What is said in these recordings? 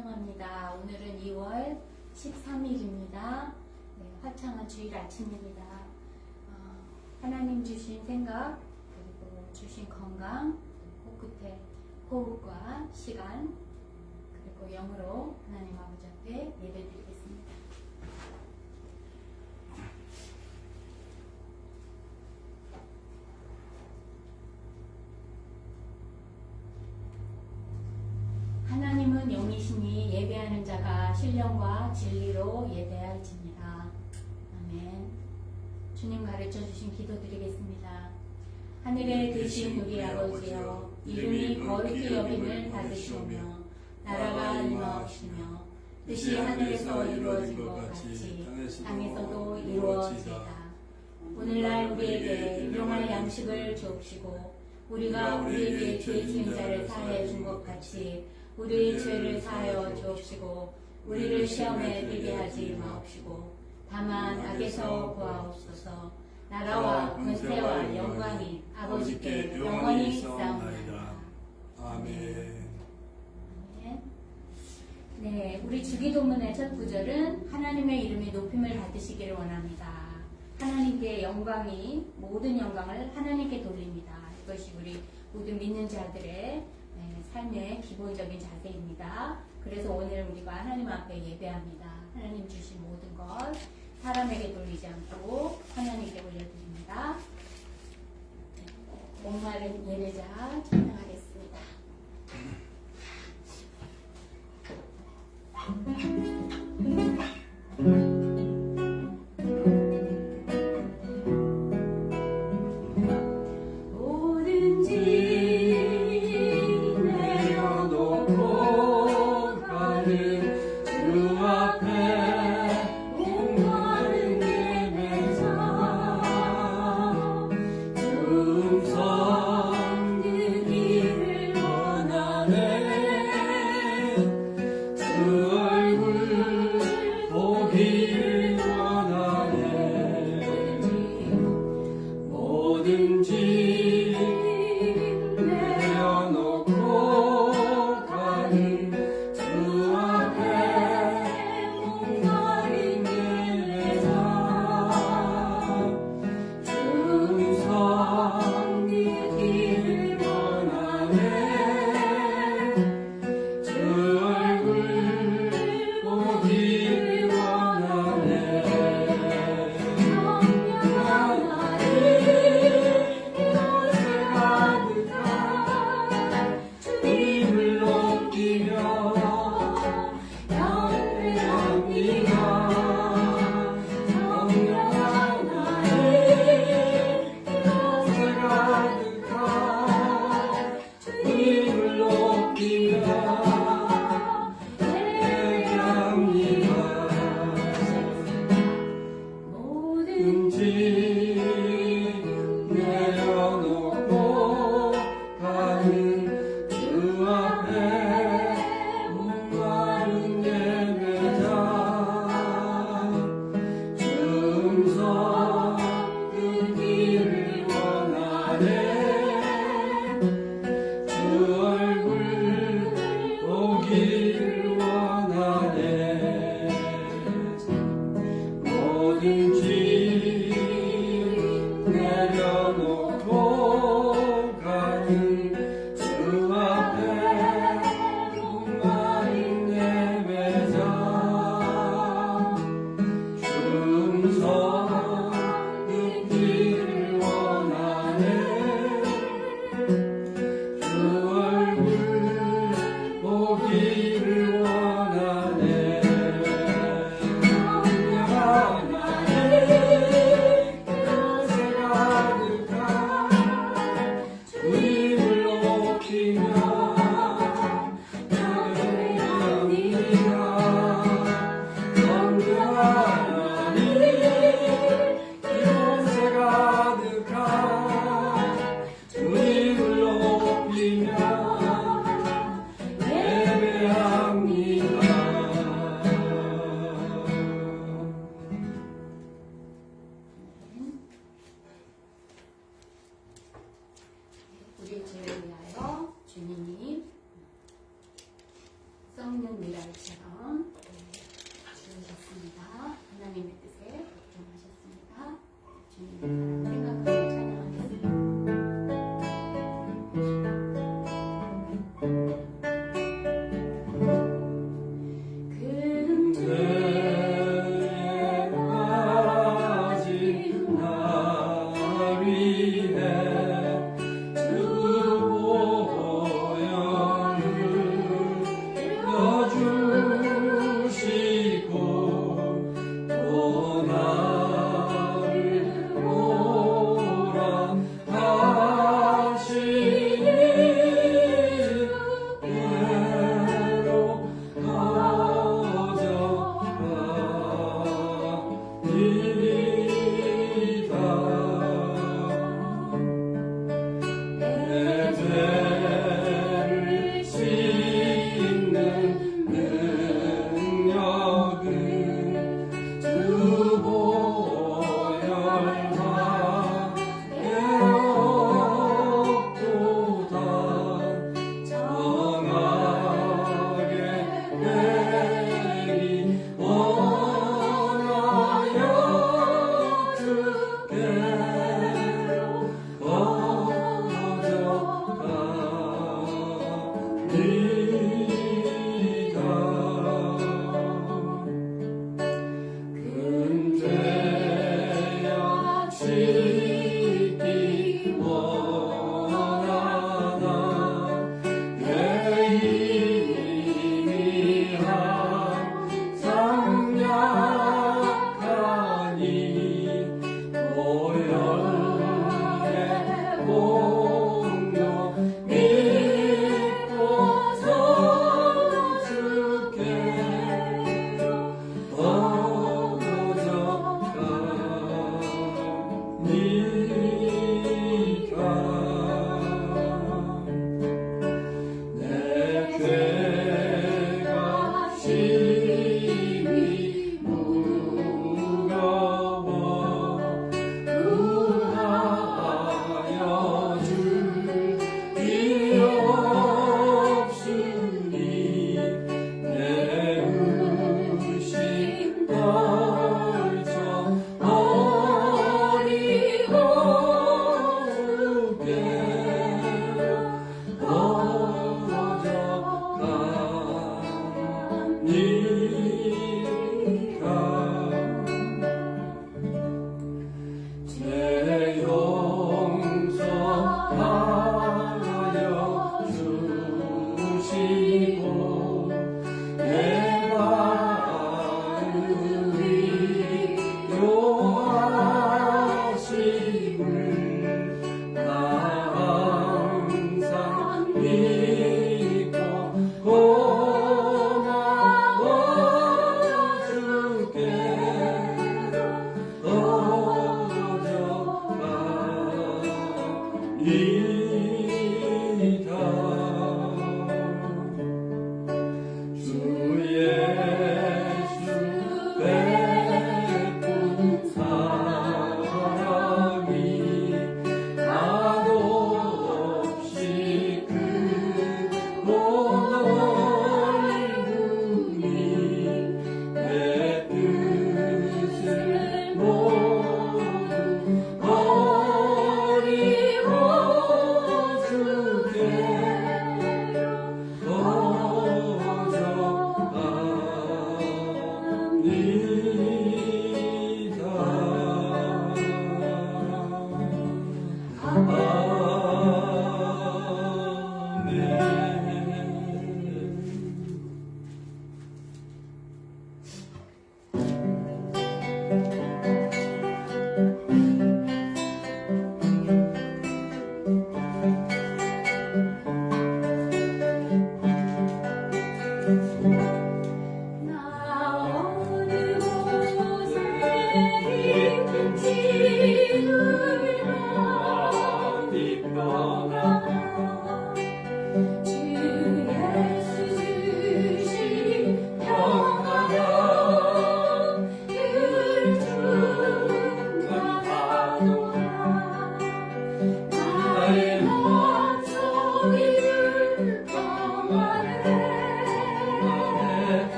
환영합니다. 오늘은 2월 13일입니다. 화창한 주일 아침입니다. 하나님 주신 생각, 그리고 주신 건강, 코끝에 호흡과 시간, 그리고 영으로 하나님 아버지 앞에 예배드리겠습니다. 하나님은 영이시니 예배하는 자가 신령과 진리로 예배할지니라. 아멘. 주님 가르쳐 주신 기도 드리겠습니다. 하늘에 계신 우리 아버지여, 이름이 거룩히 여김을 받으시오며 나라가 임하옵시며 뜻이 하늘에서 이루어진 것 같이 땅에서도 이루어지이다. 오늘날 우리에게 일용할 양식을 주옵시고 우리가 우리에게 죄 지은 자를 사하여 준 것 같이 우리의 죄를 사하여 주옵시고 우리를 시험에 들게 하지 마옵시고 다만 악에서 구하옵소서. 나라와 권세와 영광이 아버지께 영원히 있사옵나이다. 아멘. 네, 우리 주기도문의 첫 구절은 하나님의 이름이 높임을 받으시기를 원합니다. 하나님께 영광이 모든 영광을 하나님께 돌립니다. 이것이 우리 모든 믿는 자들의 삶의 기본적인 자세입니다. 그래서 오늘 우리가 하나님 앞에 예배합니다. 하나님 주신 모든 것 사람에게 돌리지 않고 하나님께 올려드립니다. 목마른 예배자 찬양하겠습니다. 주님을 높이며 예배하 미랄처럼 주셨습니다. 하나님의 뜻에 복종하셨습니다. 주님의 사랑을 생각하고 찬양하겠습니다.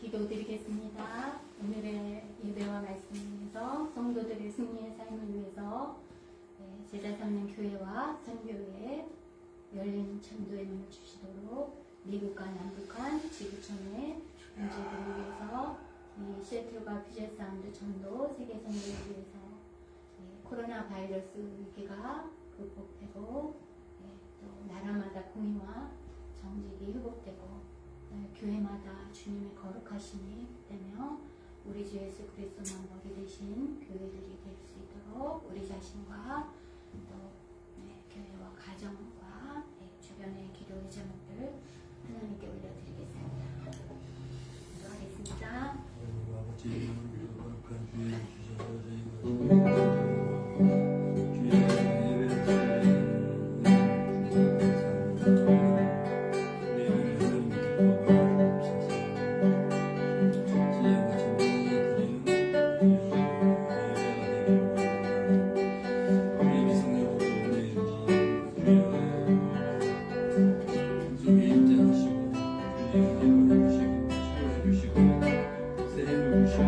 기도드리겠습니다. 오늘의 예배와 말씀에서 성도들의 승리의 삶을 위해서 제자 삼는 교회와 선교회에 열린 전도의 문을 주시도록 미국과 남북한 지구촌의 문제들을 위해서 이 시애틀과 퓨젯 사운드 전도 세계 선교를 위해서 코로나 바이러스 위기가 극복되고 또 나라마다 공의와 정직이 회복되고 교회마다 주님의 거룩하심이 되며 우리 주 예수 그리스도만 머리 되신 교회들이 될 수 있도록 우리 자신과 또 교회와 가정과 주변의 기도의 제목들 하나님께 올려드리겠습니다. 기도하겠습니다. 아버지 이름으로 거룩한 주의 주셔서 저희가 주의 예배를 주시고 새해를 주시고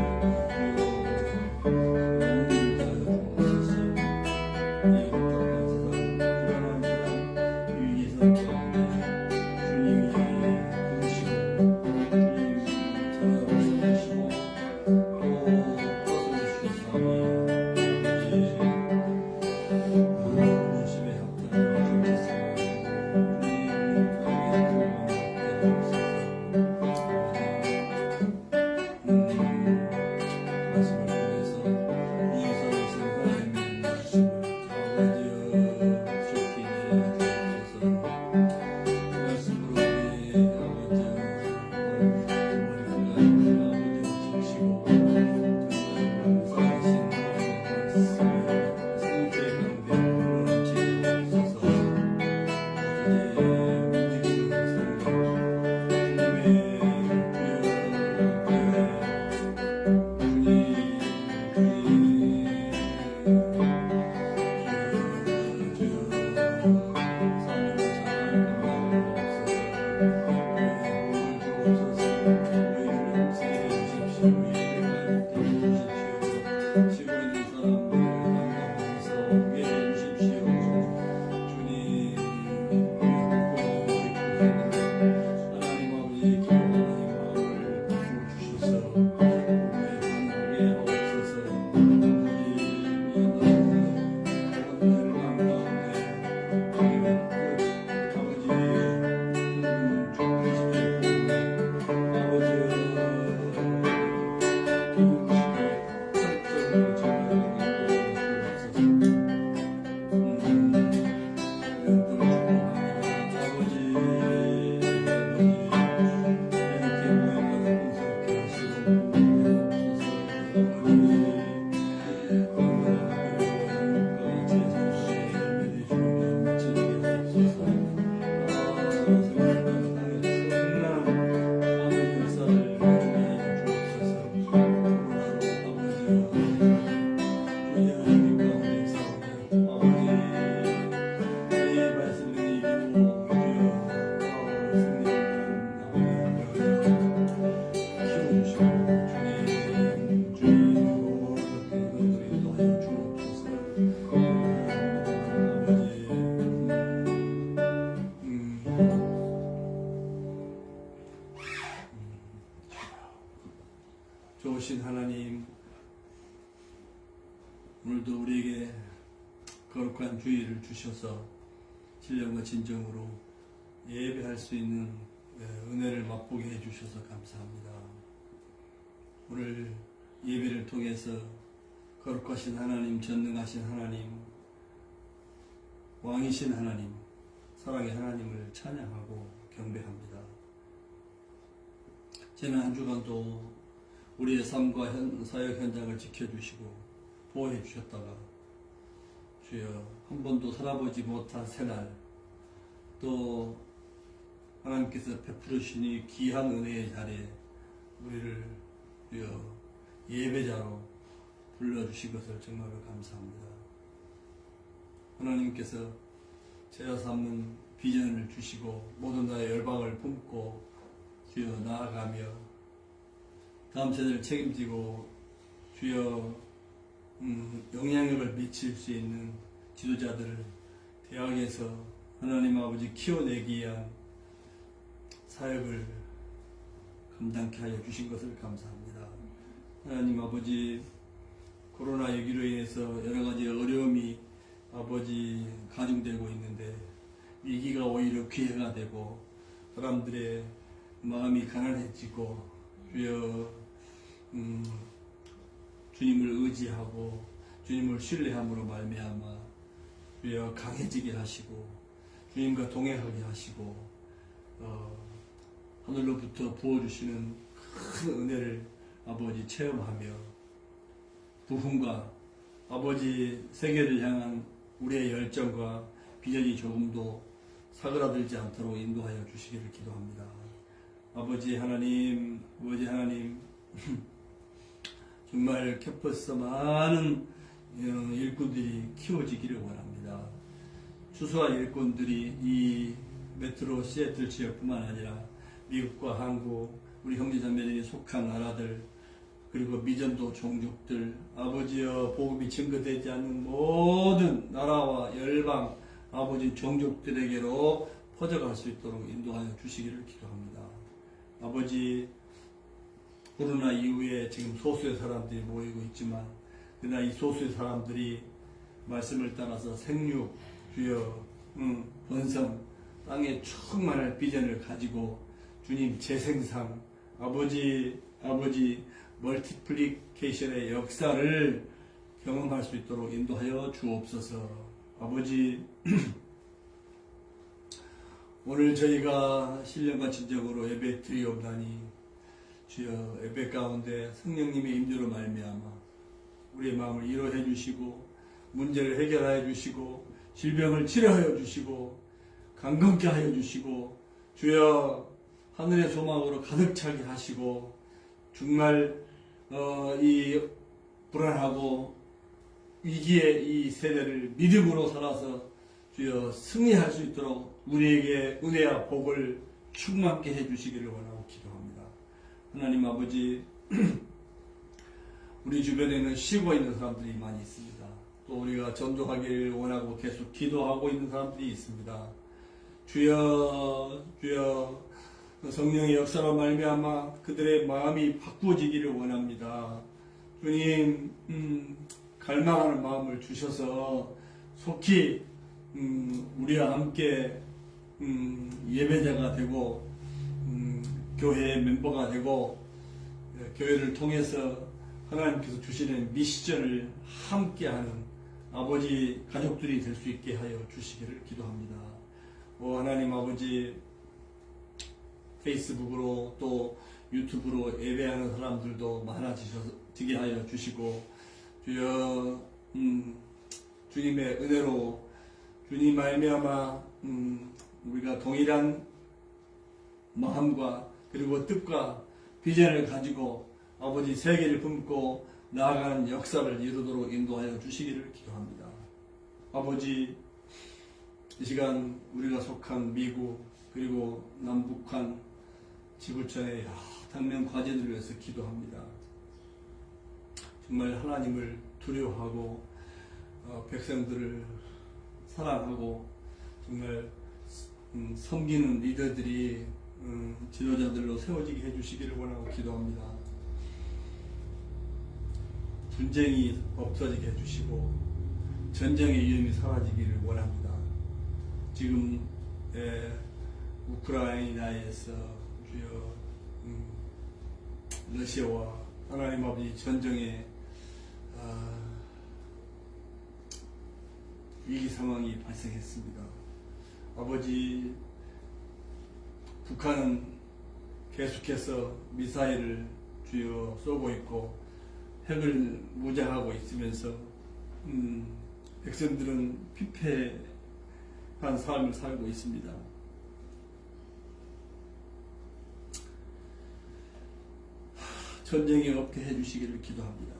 우리에게 거룩한 주의를 주셔서 신령과 진정으로 예배할 수 있는 은혜를 맛보게 해주셔서 감사합니다. 오늘 예배를 통해서 거룩하신 하나님, 전능하신 하나님, 왕이신 하나님, 사랑의 하나님을 찬양하고 경배합니다. 지난 한 주간도 우리의 삶과 사역 현장을 지켜주시고 보호해 주셨다가 주여 한 번도 살아보지 못한 새날 또 하나님께서 베풀으시니 귀한 은혜의 자리에 우리를 주여 예배자로 불러주신 것을 정말로 감사합니다. 하나님께서 제자 삼는 비전을 주시고 모든 나의 열방을 품고 주여 나아가며 다음 세대를 책임지고 주여 영향력을 미칠 수 있는 지도자들을 대학에서 하나님 아버지 키워내기 위한 사역을 감당케 하여 주신 것을 감사합니다. 하나님 아버지 코로나19로 인해서 여러가지 어려움이 아버지 가중되고 있는데 위기가 오히려 기회가 되고 사람들의 마음이 가난해지고 주여 주님을 의지하고 주님을 신뢰함으로 말미암아 주여 강해지게 하시고 주님과 동행하게 하시고 하늘로부터 부어주시는 큰 은혜를 아버지 체험하며 부흥과 아버지 세계를 향한 우리의 열정과 비전이 조금도 사그라들지 않도록 인도하여 주시기를 기도합니다. 아버지 하나님 정말 캠퍼스 많은 일꾼들이 키워지기를 원합니다. 추수한 일꾼들이 이 메트로 시애틀 지역뿐만 아니라 미국과 한국, 우리 형제자매들이 속한 나라들, 그리고 미전도 종족들, 아버지여 복음이 증거되지 않는 모든 나라와 열방, 아버지 종족들에게로 퍼져갈 수 있도록 인도하여 주시기를 기도합니다. 아버지 코로나 이후에 지금 소수의 사람들이 모이고 있지만 그러나 이 소수의 사람들이 말씀을 따라서 생육, 주여, 번성, 땅에 충만할 비전을 가지고 주님 재생산, 아버지 멀티플리케이션의 역사를 경험할 수 있도록 인도하여 주옵소서. 아버지 오늘 저희가 신령과 진정으로 예배 드리옵나니 주여 예배 가운데 성령님의 임재로 말미암아 우리의 마음을 위로해 주시고 문제를 해결하여 주시고 질병을 치료하여 주시고 강건케 하여 주시고 주여 하늘의 소망으로 가득 차게 하시고 정말 이 불안하고 위기의 이 세대를 믿음으로 살아서 주여 승리할 수 있도록 우리에게 은혜와 복을 충만케 해주시기를 원하고 기도합니다. 하나님 아버지 우리 주변에는 쉬고 있는 사람들이 많이 있습니다. 또 우리가 전도하기를 원하고 계속 기도하고 있는 사람들이 있습니다. 주여 성령의 역사로 말미암아 그들의 마음이 바꾸어지기를 원합니다. 주님 갈망하는 마음을 주셔서 속히 우리와 함께 예배자가 되고 교회의 멤버가 되고 교회를 통해서 하나님께서 주시는 미션을 함께하는 아버지 가족들이 될 수 있게 하여 주시기를 기도합니다. 하나님 아버지 페이스북으로 또 유튜브로 예배하는 사람들도 많아지게 하여 주시고 주여 주님의 은혜로 주님 말미암아 우리가 동일한 마음과 그리고 뜻과 비전을 가지고 아버지 세계를 품고 나아가는 역사를 이루도록 인도하여 주시기를 기도합니다. 아버지 이 시간 우리가 속한 미국 그리고 남북한 지구촌의 당면 과제들을 위해서 기도합니다. 정말 하나님을 두려워하고 백성들을 사랑하고 정말 섬기는 리더들이 지도자들로 세워지게 해주시기를 원하고 기도합니다. 분쟁이 없어지게 해주시고 전쟁의 위험이 사라지기를 원합니다. 지금 우크라이나에서 주여 러시아와 하나님 아버지 전쟁의 위기 상황이 발생했습니다. 아버지, 북한은 계속해서 미사일을 주여 쏘고 있고 핵을 무장하고 있으면서 백성들은 피폐한 삶을 살고 있습니다. 전쟁이 없게 해주시기를 기도합니다.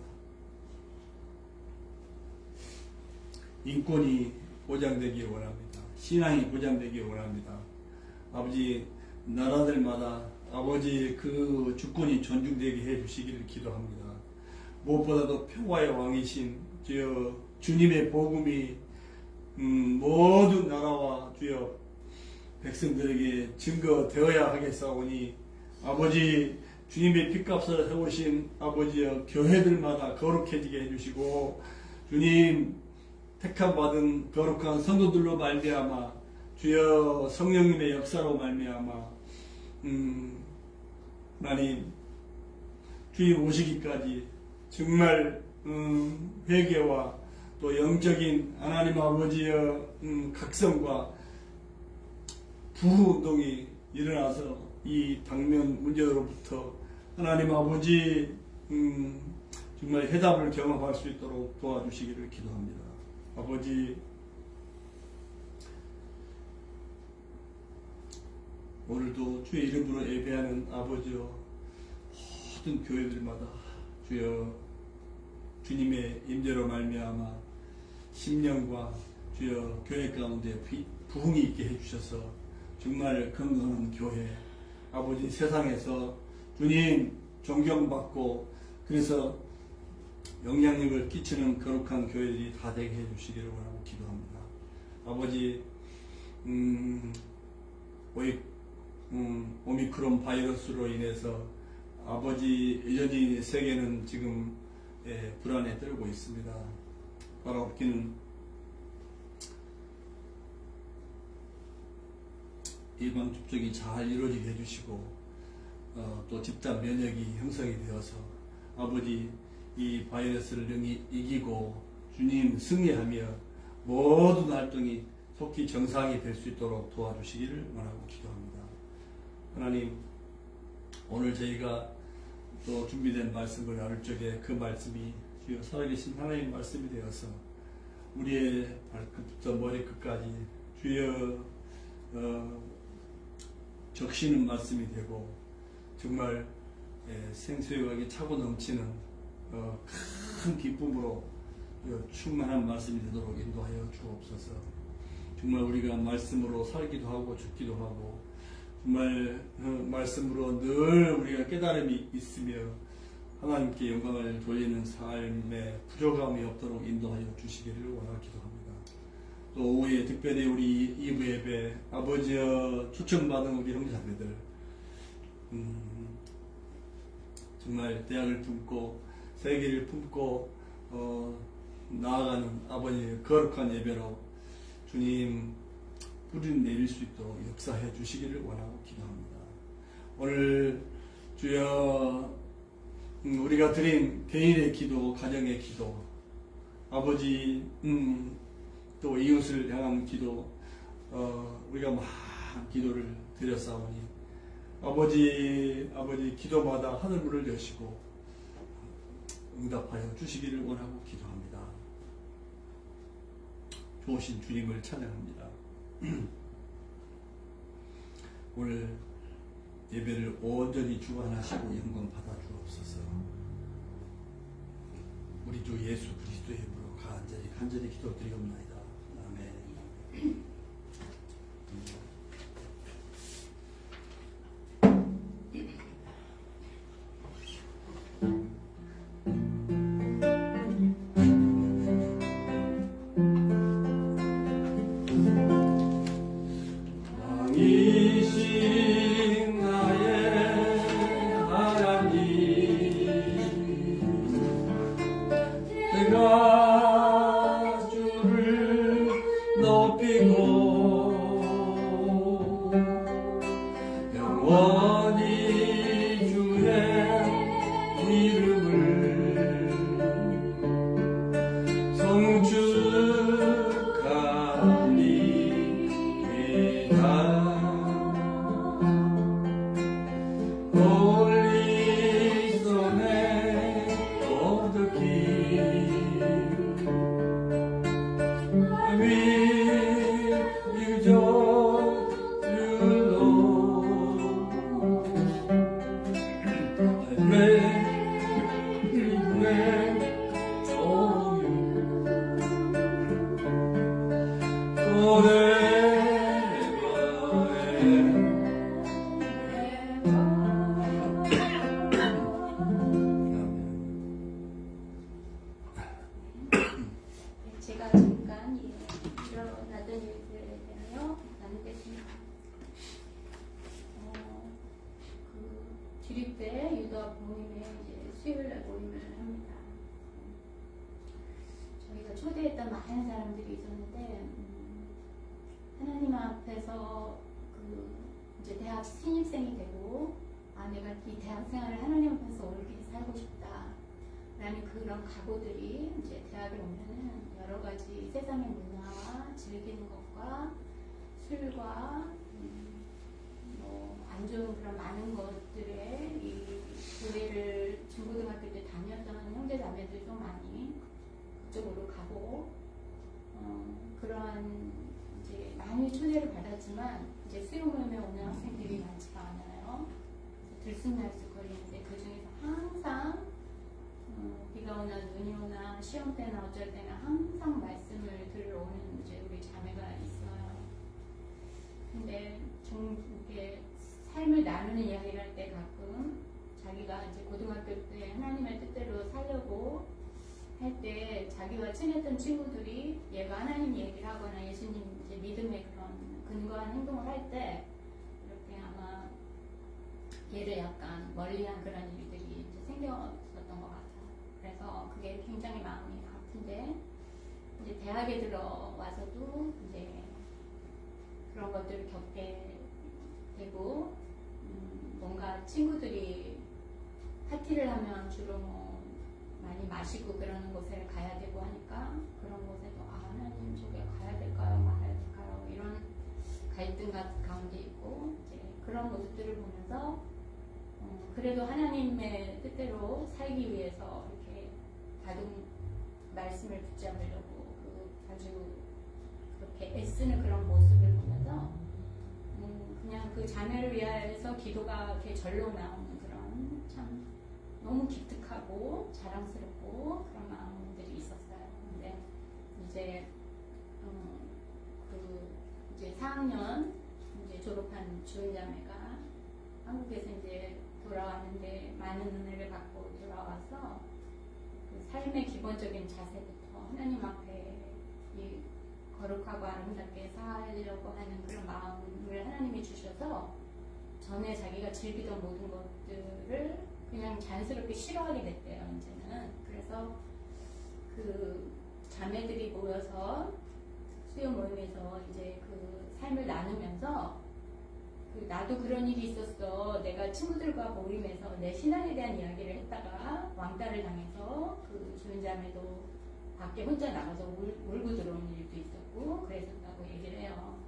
인권이 보장되기 원합니다. 신앙이 보장되기 원합니다. 아버지, 나라들마다 아버지 그 주권이 존중되게 해주시기를 기도합니다. 무엇보다도 평화의 왕이신 주여 주님의 복음이 모든 나라와 주여 백성들에게 증거되어야 하겠사오니 아버지, 주님의 핏값을 해오신 아버지여 교회들마다 거룩해지게 해주시고 주님 택함받은 거룩한 성도들로 말미암아 주여 성령님의 역사로 말미암아 하나님 주님 오시기까지 정말 회개와 또 영적인 하나님 아버지의 각성과 부흥운동이 일어나서 이 당면 문제로부터 하나님 아버지 정말 해답을 경험할 수 있도록 도와주시기를 기도합니다. 아버지, 오늘도 주의 이름으로 예배하는 아버지여 모든 교회들마다 주여 주님의 임재로 말미암아 심령과 주여 교회 가운데 부흥이 있게 해주셔서 정말 건강한 교회, 아버지 세상에서 주님 존경받고 그래서 영향력을 끼치는 거룩한 교회들이 다 되게 해주시기를 원하고 기도합니다. 아버지, 오미크론 바이러스로 인해서 아버지 여전히 세계는 지금 불안에 떨고 있습니다. 바라옵기는 예방 접종이 잘 이루어지게 해주시고 또 집단 면역이 형성이 되어서 아버지 이 바이러스를 이기고 주님 승리하며 모든 활동이 속히 정상이 될 수 있도록 도와주시기를 원하고 기도합니다. 하나님, 오늘 저희가 또 준비된 말씀을 나눌 적에 그 말씀이 주여 살아계신 하나님 말씀이 되어서 우리의 발끝부터 머리끝까지 주여 적시는 말씀이 되고 정말 생수의 차고 넘치는 큰 기쁨으로 충만한 말씀이 되도록 인도하여 주옵소서. 정말 우리가 말씀으로 살기도 하고 죽기도 하고 정말 말씀으로 늘 우리가 깨달음이 있으며 하나님께 영광을 돌리는 삶에 부족함이 없도록 인도하여 주시기를 원하기도 합니다. 또 오후에 특별히 우리 2부 예배 아버지여 초청받은 우리 형제자매들 정말 대학을 품고 세계를 품고 나아가는 아버지의 거룩한 예배로 주님 뿌리 내릴 수 있도록 역사해 주시기를 원하고 기도합니다. 오늘 주여 우리가 드린 개인의 기도, 가정의 기도, 아버지 또 이웃을 향한 기도 우리가 많은 기도를 드렸사오니 아버지 기도마다 하늘문을 여시고 응답하여 주시기를 원하고 기도합니다. 좋으신 주님을 찬양합니다. 오늘 예배를 온전히 주관하시고 영광 받아 주옵소서. 우리 주 예수 그리스도의 이름으로 간절히 기도드리옵나이다. 아멘. 내가 주를 높이고 영원히 주의 이름을 성축하리이다. Holy is the name of the King. I will give joy to you, Lord. I will for you forever 제가 잠깐 일어나던 일들에 대하여 나누겠습니다. 주립대 유다 부모님의 이제 수요일날 모임을 합니다. 저희가 초대했던 많은 사람들이 있었는데 하나님 앞에서 이제 대학 신입생이 되고 내가 이 대학 생활을 하나님 앞에서 옳게 살고 싶다 라는 그런 각오들이 이제 대학에 오면은 여러 가지 세상의 문화와 즐기는 것과 술과 뭐 안 좋은 그런 많은 것들에 이 교회를 중고등학교 때 다녔던 형제 자매들도 많이 그쪽으로 가고 그러한 이제 많이 초대를 받았지만 이제 수요 모임에 오는 학생들이 많지가 않아요. 들쑥날쑥거리는데 그 중에서 항상 비가 오나 눈이 오나 시험 때나 어쩔 때나 항상 말씀을 들으러 오는 이제 우리 자매가 있어요. 근데 좀 이렇게 삶을 나누는 이야기를 할 때 가끔 자기가 이제 고등학교 때 하나님의 뜻대로 살려고 할 때 자기와 친했던 친구들이 얘가 하나님 얘기를 하거나 예수님 이제 믿음의 그런 근거한 행동을 할 때 이렇게 아마 얘를 약간 멀리한 그런 일들이 이제 생겼었던 것 같아요. 그래서 그게 굉장히 마음이 아픈데 이제 대학에 들어와서도 이제 그런 것들을 겪게 되고 뭔가 친구들이 파티를 하면 주로 뭐 많이 마시고 그러는 곳에 가야 되고 하니까 그런 곳에도 하나님 저게 가야 될까요 말아야 될까요 이런 갈등 가운데 있고 이제 그런 모습들을 보면서 그래도 하나님의 뜻대로 살기 위해서 이렇게 다른 말씀을 붙잡으려고 아주 그렇게 애쓰는 그런 모습을 보면서 그냥 그 자매를 위하여서 기도가 이렇게 절로 나오는 그런 참 너무 기특하고 자랑스럽고 그런 마음들이 있었어요. 근데 이제 이제 4학년 이제 졸업한 주은자매가 한국에서 이제 돌아왔는데 많은 은혜를 받고 돌아와서 그 삶의 기본적인 자세부터 하나님 앞에 이 거룩하고 아름답게 살려고 하는 그런 마음을 하나님이 주셔서 전에 자기가 즐기던 모든 것들을 그냥 자연스럽게 싫어하게 됐대요. 이제는 그래서 그 자매들이 모여서 수요 모임에서 이제 그 삶을 나누면서 나도 그런 일이 있었어. 내가 친구들과 모임에서 내 신앙에 대한 이야기를 했다가 왕따를 당해서 그 주은자매도 밖에 혼자 나가서 울고 들어오는 일도 있었고 그랬었다고 얘기를 해요.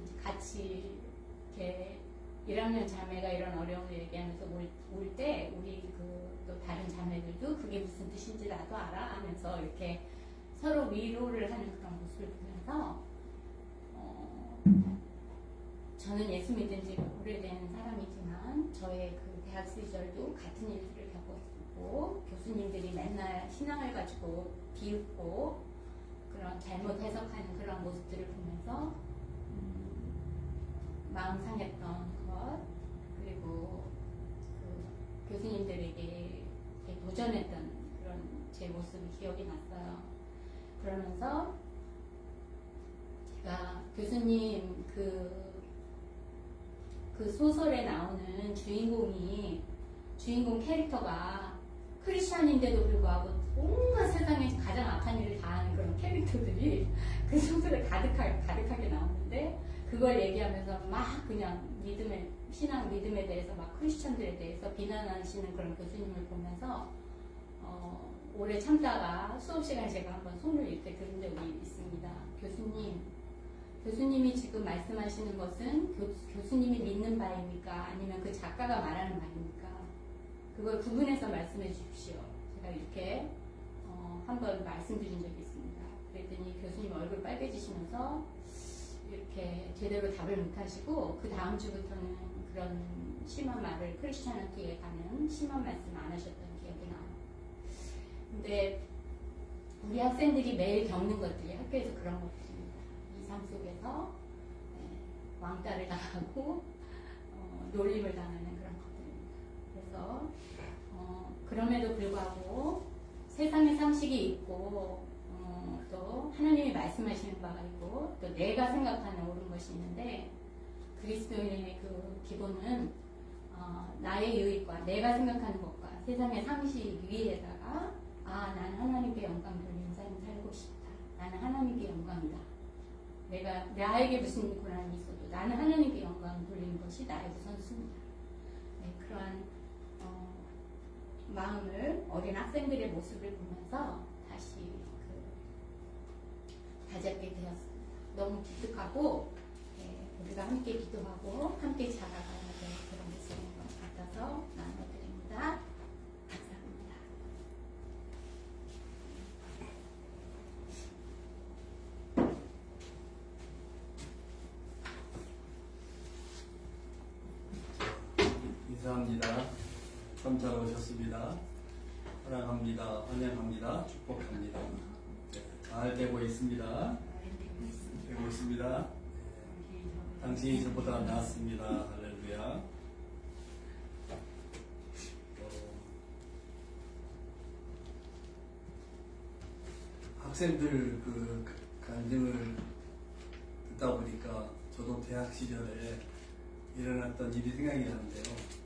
이제 같이 이렇게 1학년 자매가 이런 어려움을 얘기하면서 울 때 우리 또 다른 자매들도 그게 무슨 뜻인지 나도 알아 하면서 이렇게 서로 위로를 하는 그런 모습을 보면서 저는 예수 믿은 지 오래된 사람이지만 저의 그 대학 시절도 같은 일들을 겪었고 교수님들이 맨날 신앙을 가지고 비웃고 그런 잘못 해석하는 그런 모습들을 보면서 마음 상했던 것 그리고 그 교수님들에게 도전했던 그런 제 모습이 기억이 났어요. 그러면서 제가 교수님 그 소설에 나오는 주인공 캐릭터가 크리스찬인데도 불구하고 온갖 세상에 가장 악한 일을 다 하는 그런 캐릭터 캐릭터들이 그 성서에 가득하게 나오는데 그걸 얘기하면서 막 그냥 신앙 믿음에 대해서 막 크리스천들에 대해서 비난하시는 그런 교수님을 보면서 오래 참다가 수업 시간에 제가 한번 손을 이렇게 들은 적이 있습니다. 교수님이 지금 말씀하시는 것은 교수님이 믿는 바입니까? 아니면 그 작가가 말하는 바입니까? 그걸 구분해서 말씀해 주십시오. 제가 이렇게 한번 말씀드린 적이 있습니다. 그랬더니 교수님 얼굴 빨개지시면서 이렇게 제대로 답을 못하시고 그 다음 주부터는 그런 심한 말을 크리스천한테 가는 심한 말씀 안 하셨던 기억이 나요. 근데 우리 학생들이 매일 겪는 것들이 학교에서 그런 것들입니다. 이 삶 속에서 왕따를 당하고 놀림을 당하는 그런 것들입니다. 그래서 그럼에도 불구하고 세상의 상식이 있고 또 하나님이 말씀하시는 바가 있고 또 내가 생각하는 옳은 것이 있는데 그리스도인의 그 기본은 나의 유익과 내가 생각하는 것과 세상의 상식 위에다가 나는 하나님께 영광 돌리는 삶을 살고 싶다. 나는 하나님께 영광이다. 나에게 무슨 고난이 있어도 나는 하나님께 영광 돌리는 것이 나의 우선순위다. 네, 그러한 마음을 어린 학생들의 모습을 보면서 다시 다잡게 되었습니다. 너무 기특하고 우리가 함께 기도하고 함께 자라가야 될 그런 모습인 것 같아서 나눠드립니다. 감사합니다. 인사합니다. 참 잘 오셨습니다. 사랑합니다. 환영합니다. 축복합니다. 잘 되고 있습니다. 되고 있습니다. 당신이 저보다 낫습니다. 할렐루야. 학생들 그 간증을 듣다 보니까 저도 대학 시절에 일어났던 일이 생각이 나는데요.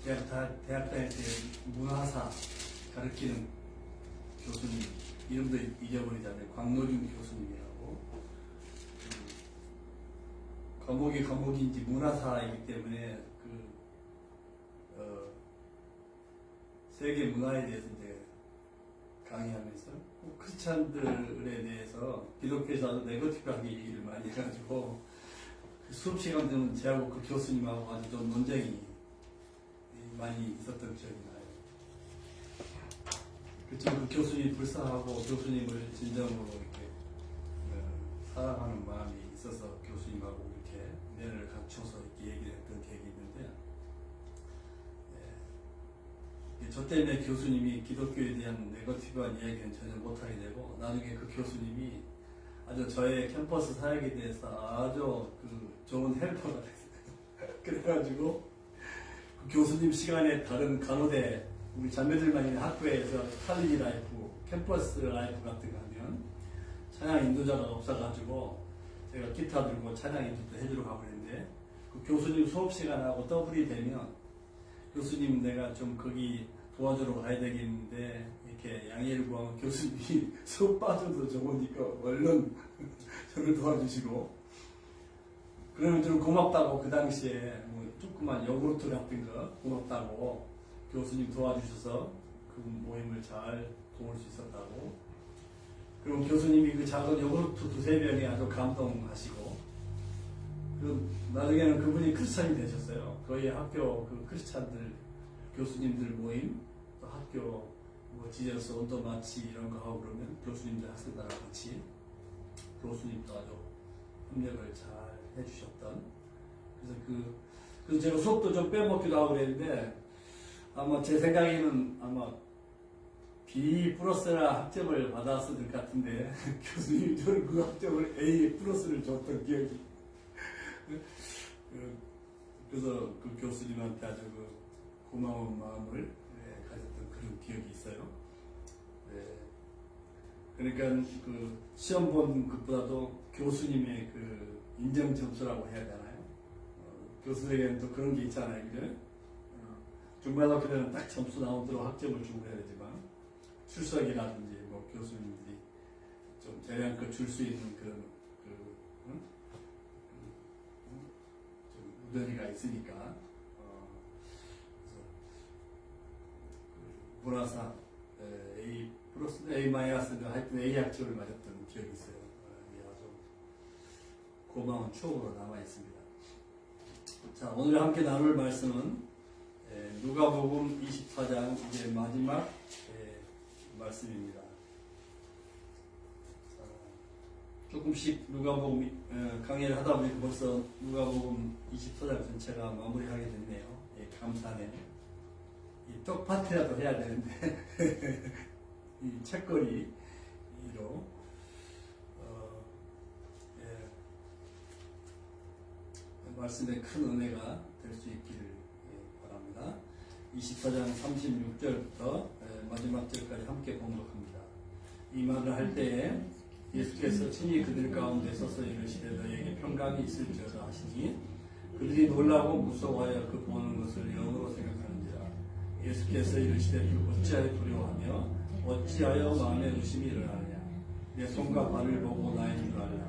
제가 대학 다닐 때 문화사 가르치는 교수님 이름도 잊어버리잖아요. 광노준 교수님이라고. 과목인지 문화사이기 때문에 세계 문화에 대해서 이제 강의하면서 크리스찬들에 대해서 기독교에서 아주 네거티브하게 얘기를 많이 해가지고 그 수업 시간 되면 저하고 그 교수님하고 아주 좀 논쟁이 많이 있었던 기억이 나요. 그렇지만 그 교수님이 불쌍하고 교수님을 진정으로 이렇게 사랑하는 마음이 있어서 교수님하고 이렇게 내를 갖춰서 이렇게 얘기를 했던 기억이 있는데, 저 때문에 교수님이 기독교에 대한 네거티브한 이야기는 전혀 못하게 되고, 나중에 그 교수님이 아주 저의 캠퍼스 사역에 대해서 아주 좋은 헬퍼가 됐어요. 그래가지고 그 교수님 시간에 다른 간호대 우리 자매들만 있는 학교에서 찰리 라이프, 캠퍼스 라이프 같은 거 하면 찬양 인도자가 없어가지고 제가 기타 들고 찬양 인도도 해주러 가버렸는데, 그 교수님 수업 시간하고 더블이 되면 교수님 내가 좀 거기 도와주러 가야 되겠는데 이렇게 양해를 구하면 교수님이 수업 빠져도 좋으니까 얼른 저를 도와주시고, 그러면 좀 고맙다고 그 당시에 뭐 조그만 요구르트 같은 거 고맙다고 교수님 도와주셔서 그 모임을 잘 도울 수 있었다고. 그리고 교수님이 그 작은 요구르트 두세 병에 아주 감동하시고, 그리고 나중에는 그분이 크리스찬이 되셨어요. 거의 학교 그 크리스찬들 교수님들 모임, 또 학교 뭐 지저스 온도 마치 이런 거 하고 그러면 교수님들 학생들하고 같이 교수님도 아주 협력을 잘 해주셨던. 그래서 제가 수업도 좀 빼먹기도 하고 그랬는데, 아마 제 생각에는 아마 B 플러스나 학점을 받았을 것 같은데 교수님이 저는 그 학점을 A 플러스를 줬던 기억이. 그래서 그 교수님한테 아주 고마운 마음을 가졌던 그런 기억이 있어요. 그러니까 그 시험 본 것보다도 교수님의 그 인정 점수라고 해야 되나요? 교수에게는 또 그런 게 있잖아요, 그죠? 중고등학교 때는 딱 점수 나오도록 학점을 주고 해야 되지만 출석이라든지 뭐 교수님들이 좀 재량껏 줄 수 있는 그런 좀 우더리가 있으니까 그래서 문화상 A 플러스 A 마이너스 하여튼 A 학점을 맞았던 기억이 있어요. 아주 고마운 추억으로 남아 있습니다. 자, 오늘 함께 나눌 말씀은 누가복음 24장 이제 마지막 말씀입니다. 조금씩 누가복음 강의를 하다 보니까 벌써 누가복음 24장 전체가 마무리하게 됐네요. 감사하네요. 이 떡파티라도 해야 되는데 이 책거리로 말씀의 큰 은혜가 될 수 있기를 바랍니다. 24장 36절부터 마지막 절까지 함께 봉독합니다. 이 말을 할 때에 예수께서 친히 그들 가운데 서서 이르시되 너희에게 평강이 있을지어다 하시니 그들이 놀라고 무서워하여 그 보는 것을 영으로 생각하는지라. 예수께서 이르시되 어찌하여 두려워하며 어찌하여 마음에 의심이 일어나느냐. 내 손과 발을 보고 나의 줄 알라.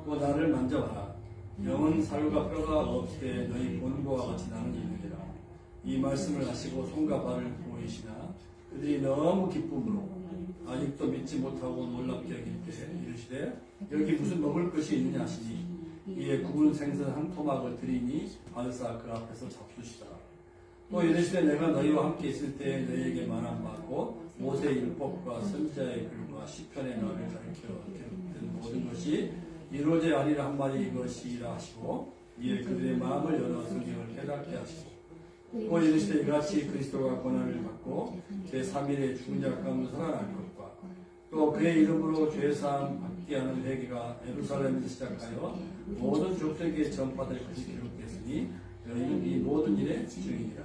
또 나를 만져봐라. 영은 살과 뼈가 없되 너희 보는 것과 같이 나는 있느니라. 이 말씀을 하시고 손과 발을 보이시나 그들이 너무 기쁨으로 아직도 믿지 못하고 놀랍게 여길 때 이르시되 여기 무슨 먹을 것이 있느냐 하시니 이에 구운 생선 한 토막을 드리니 바르사 그 앞에서 잡수시더라. 또 이르시되 내가 너희와 함께 있을 때 너희에게 말한 바고 모세의 율법과 선지자의 글과 시편의 너를 가르쳐 기록된 모든 것이 이루어져야 하리라 한 말이 이것이라 하시고 이에 그들의 마음을 열어 성경을 깨닫게 하시고 또 이르시되 이같이 그리스도가 고난을 받고 제3일에 죽은 자 가운데 살아날 것과 또 그의 이름으로 죄사함 받게 하는 회개가 예루살렘에서 시작하여 모든 족속에게 전파될 것이 기록됐으니 너희는 이 모든 일의 증인이라.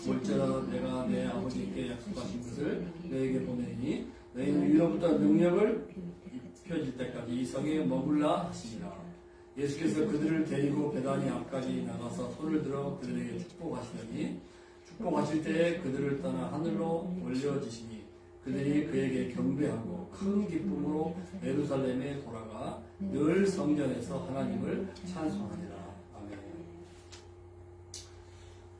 올저라 내가 내 아버지께 약속하신 것을 너희에게 보내니 너희는 위로부터 능력을 펴질 때까지 이 성에 머물라 하시니라. 예수께서 그들을 데리고 베다니 앞까지 나가서 손을 들어 그들에게 축복하시더니 축복하실 때에 그들을 떠나 하늘로 올려지시니 그들이 그에게 경배하고 큰 기쁨으로 예루살렘에 돌아가 늘 성전에서 하나님을 찬송하니라. 아멘.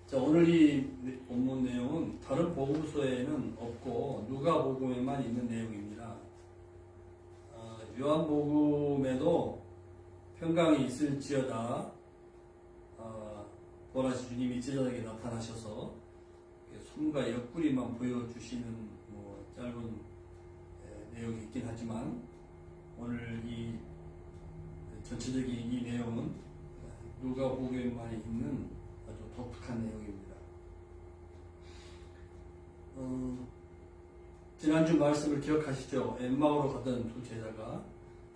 자, 오늘 이 본문 내용은 다른 복음서에는 없고 누가복음에만 있는 내용입니다. 요한복음에도 평강이 있을지어다 보라시 주님이 제자에게 나타나셔서 손과 옆구리만 보여주시는 짧은 내용이 있긴 하지만 오늘 이 전체적인 이 내용은 누가복음에만 있는 아주 독특한 내용입니다. 지난주 말씀을 기억하시죠? 엠마오로 가던 두 제자가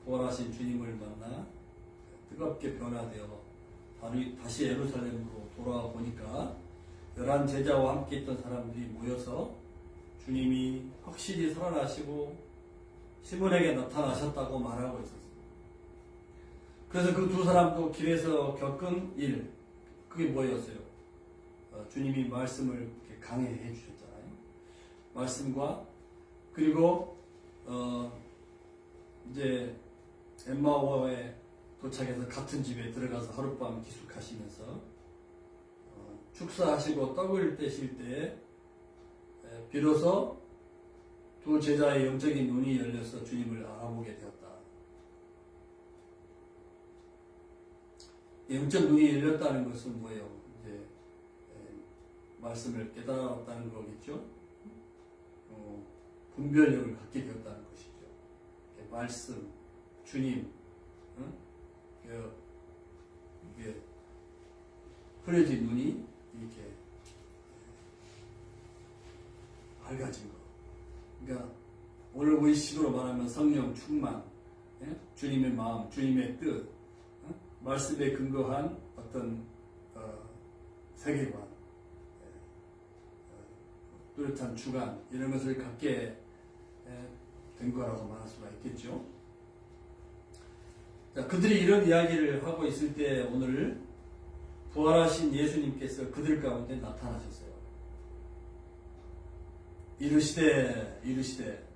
부활하신 주님을 만나 뜨겁게 변화되어 다시 예루살렘으로 돌아와 보니까 11 제자와 함께 있던 사람들이 모여서 주님이 확실히 살아나시고 시몬에게 나타나셨다고 말하고 있었습니다. 그래서 그 두 사람도 길에서 겪은 일, 그게 뭐였어요? 주님이 말씀을 이렇게 강해해 주셨잖아요. 말씀과 그리고 이제 엠마오에 도착해서 같은 집에 들어가서 하룻밤 기숙하시면서 축사하시고 떡을 떼실 때 비로소 두 제자의 영적인 눈이 열려서 주님을 알아보게 되었다. 영적 눈이 열렸다는 것은 뭐예요? 이제 말씀을 깨달았다는 거겠죠. 분별력을 갖게 되었다는 것이죠. 말씀, 주님, 이게 흐려진 눈이 이렇게 밝아진 거. 그러니까 오늘 우리 식으로 말하면 성령 충만, 주님의 마음, 주님의 뜻, 말씀에 근거한 어떤 세계관, 뚜렷한 주관 이런 것을 갖게 된 거라고 말할 수가 있겠죠. 자, 그들이 이런 이야기를 하고 있을 때 오늘 부활하신 예수님께서 그들 가운데 나타나셨어요. 이르시되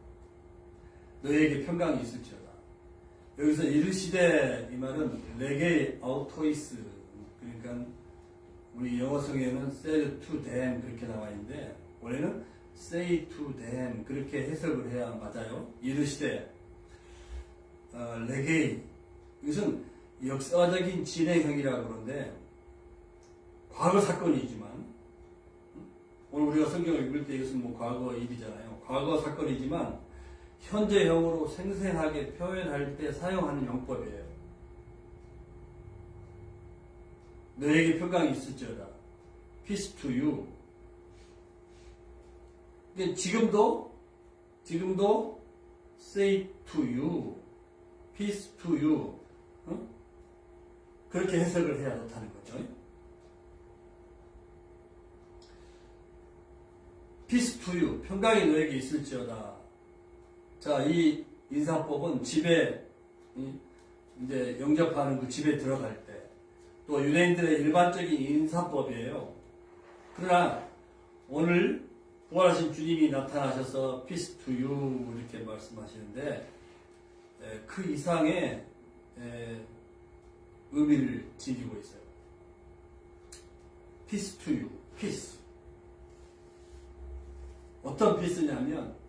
너희에게 평강이 있을지어다. 여기서 이르시되 이 말은 레게 아우토이스, 그러니까 우리 영어 성에는 said to them 그렇게 나와 있는데 원래는 say to them 그렇게 해석을 해야 맞아요. 이르시되 레게, 이것은 역사적인 진행형이라고 그러는데 과거 사건이지만 오늘 우리가 성경을 읽을 때 이것은 뭐 과거 일이잖아요. 과거 사건이지만 현재형으로 생생하게 표현할 때 사용하는 용법이에요. 너에게 평강이 있을지어다. Peace to you. 그러니까 지금도 say to you. Peace to you. 그렇게 해석을 해야 좋다는 거죠. Peace to you. 평강이 너에게 있을지어다. 자, 이 인사법은 집에, 이제 영접하는 그 집에 들어갈 때, 또 유대인들의 일반적인 인사법이에요. 그러나, 오늘 부활하신 주님이 나타나셔서 peace to you 이렇게 말씀하시는데, 그 이상의 의미를 지니고 있어요. peace to you. peace. 어떤 peace냐면,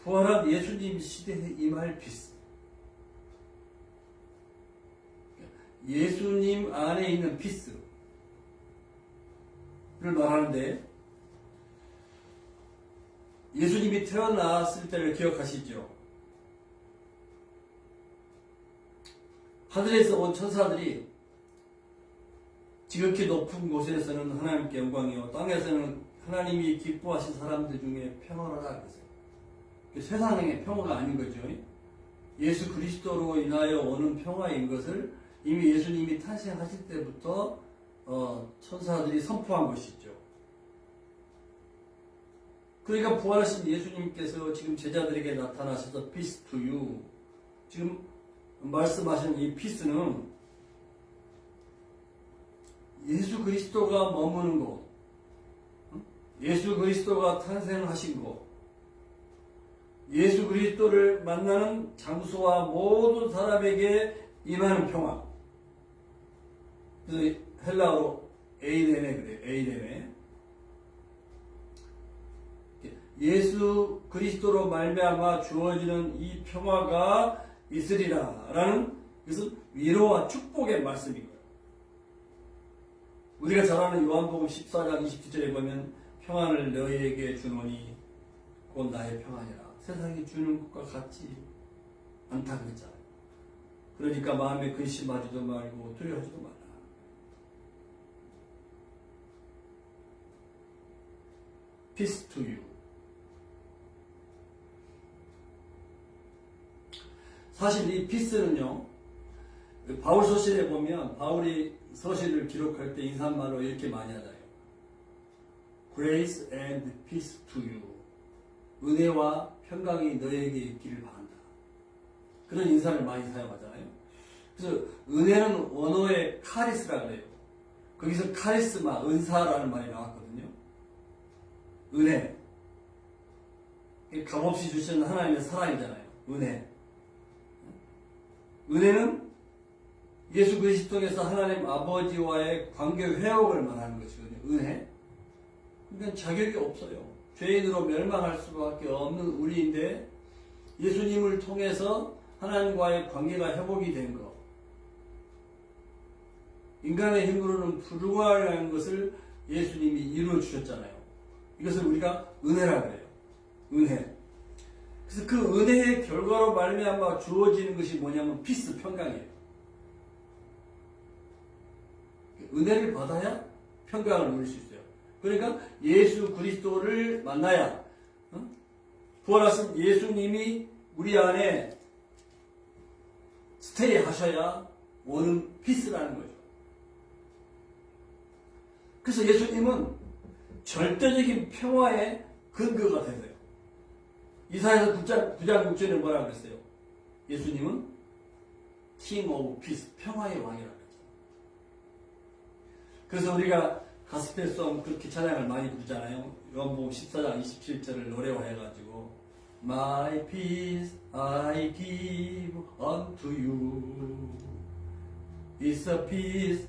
부활한 예수님 시대에 임할 피스. 예수님 안에 있는 피스를 말하는데, 예수님이 태어났을 때를 기억하시죠? 하늘에서 온 천사들이 지극히 높은 곳에서는 하나님께 영광이요, 땅에서는 하나님이 기뻐하신 사람들 중에 평안하다 그랬어요. 세상의 평화가 아닌 거죠. 예수 그리스도로 인하여 오는 평화인 것을 이미 예수님이 탄생하실 때부터 천사들이 선포한 것이죠. 그러니까 부활하신 예수님께서 지금 제자들에게 나타나셔서 peace to you. 지금 말씀하신 이 peace는 예수 그리스도가 머무는 곳, 예수 그리스도가 탄생하신 곳, 예수 그리스도를 만나는 장소와 모든 사람에게 임하는 평화. 그래서 헬라어로 에이데메 그래요. 에이데메. 예수 그리스도로 말미암아 주어지는 이 평화가 있으리라라는 것은 위로와 축복의 말씀인 거예요. 우리가 잘 아는 요한복음 14장 27절에 보면 평안을 너희에게 주노니 곧 나의 평안이라. 세상이 주는 것과 같지 않다고 했잖아요. 그러니까 마음에 근심하지도 말고 두려워하지도 말라. Peace to you. 사실 이 peace는요, 바울 서신에 보면 바울이 서신을 기록할 때 인사말로 이렇게 많이 하잖아요. Grace and peace to you. 은혜와 평강이 너에게 있기를 바란다. 그런 인사를 많이 사용하잖아요. 그래서 은혜는 원어의 카리스라 그래요. 거기서 카리스마, 은사라는 말이 나왔거든요. 은혜. 값없이 주시는 하나님의 사랑이잖아요. 은혜. 은혜는 예수 그리스도에서 하나님 아버지와의 관계 회복을 말하는 것이거든요. 은혜. 그러니까 자격이 없어요. 죄인으로 멸망할 수밖에 없는 우리인데 예수님을 통해서 하나님과의 관계가 회복이 된 것. 인간의 힘으로는 불가능한 것을 예수님이 이루어 주셨잖아요. 이것을 우리가 은혜라 그래요. 은혜. 그래서 그 은혜의 결과로 말미암아 주어지는 것이 뭐냐면 피스, 평강이에요. 은혜를 받아야 평강을 누릴 수 있어요. 그러니까 예수 그리스도를 만나야, 부활하신 예수님이 우리 안에 스테이 하셔야 오는 피스라는 거죠. 그래서 예수님은 절대적인 평화의 근거가 되세요. 이사야서 9장 6절에 뭐라고 그랬어요? 예수님은 King of Peace, 평화의 왕이라고 했죠. 그래서 우리가 가스펠송 그렇게 찬양을 많이 부르잖아요. 요한복음 14장 27절을 노래화해가지고 My peace I give unto you. It's a peace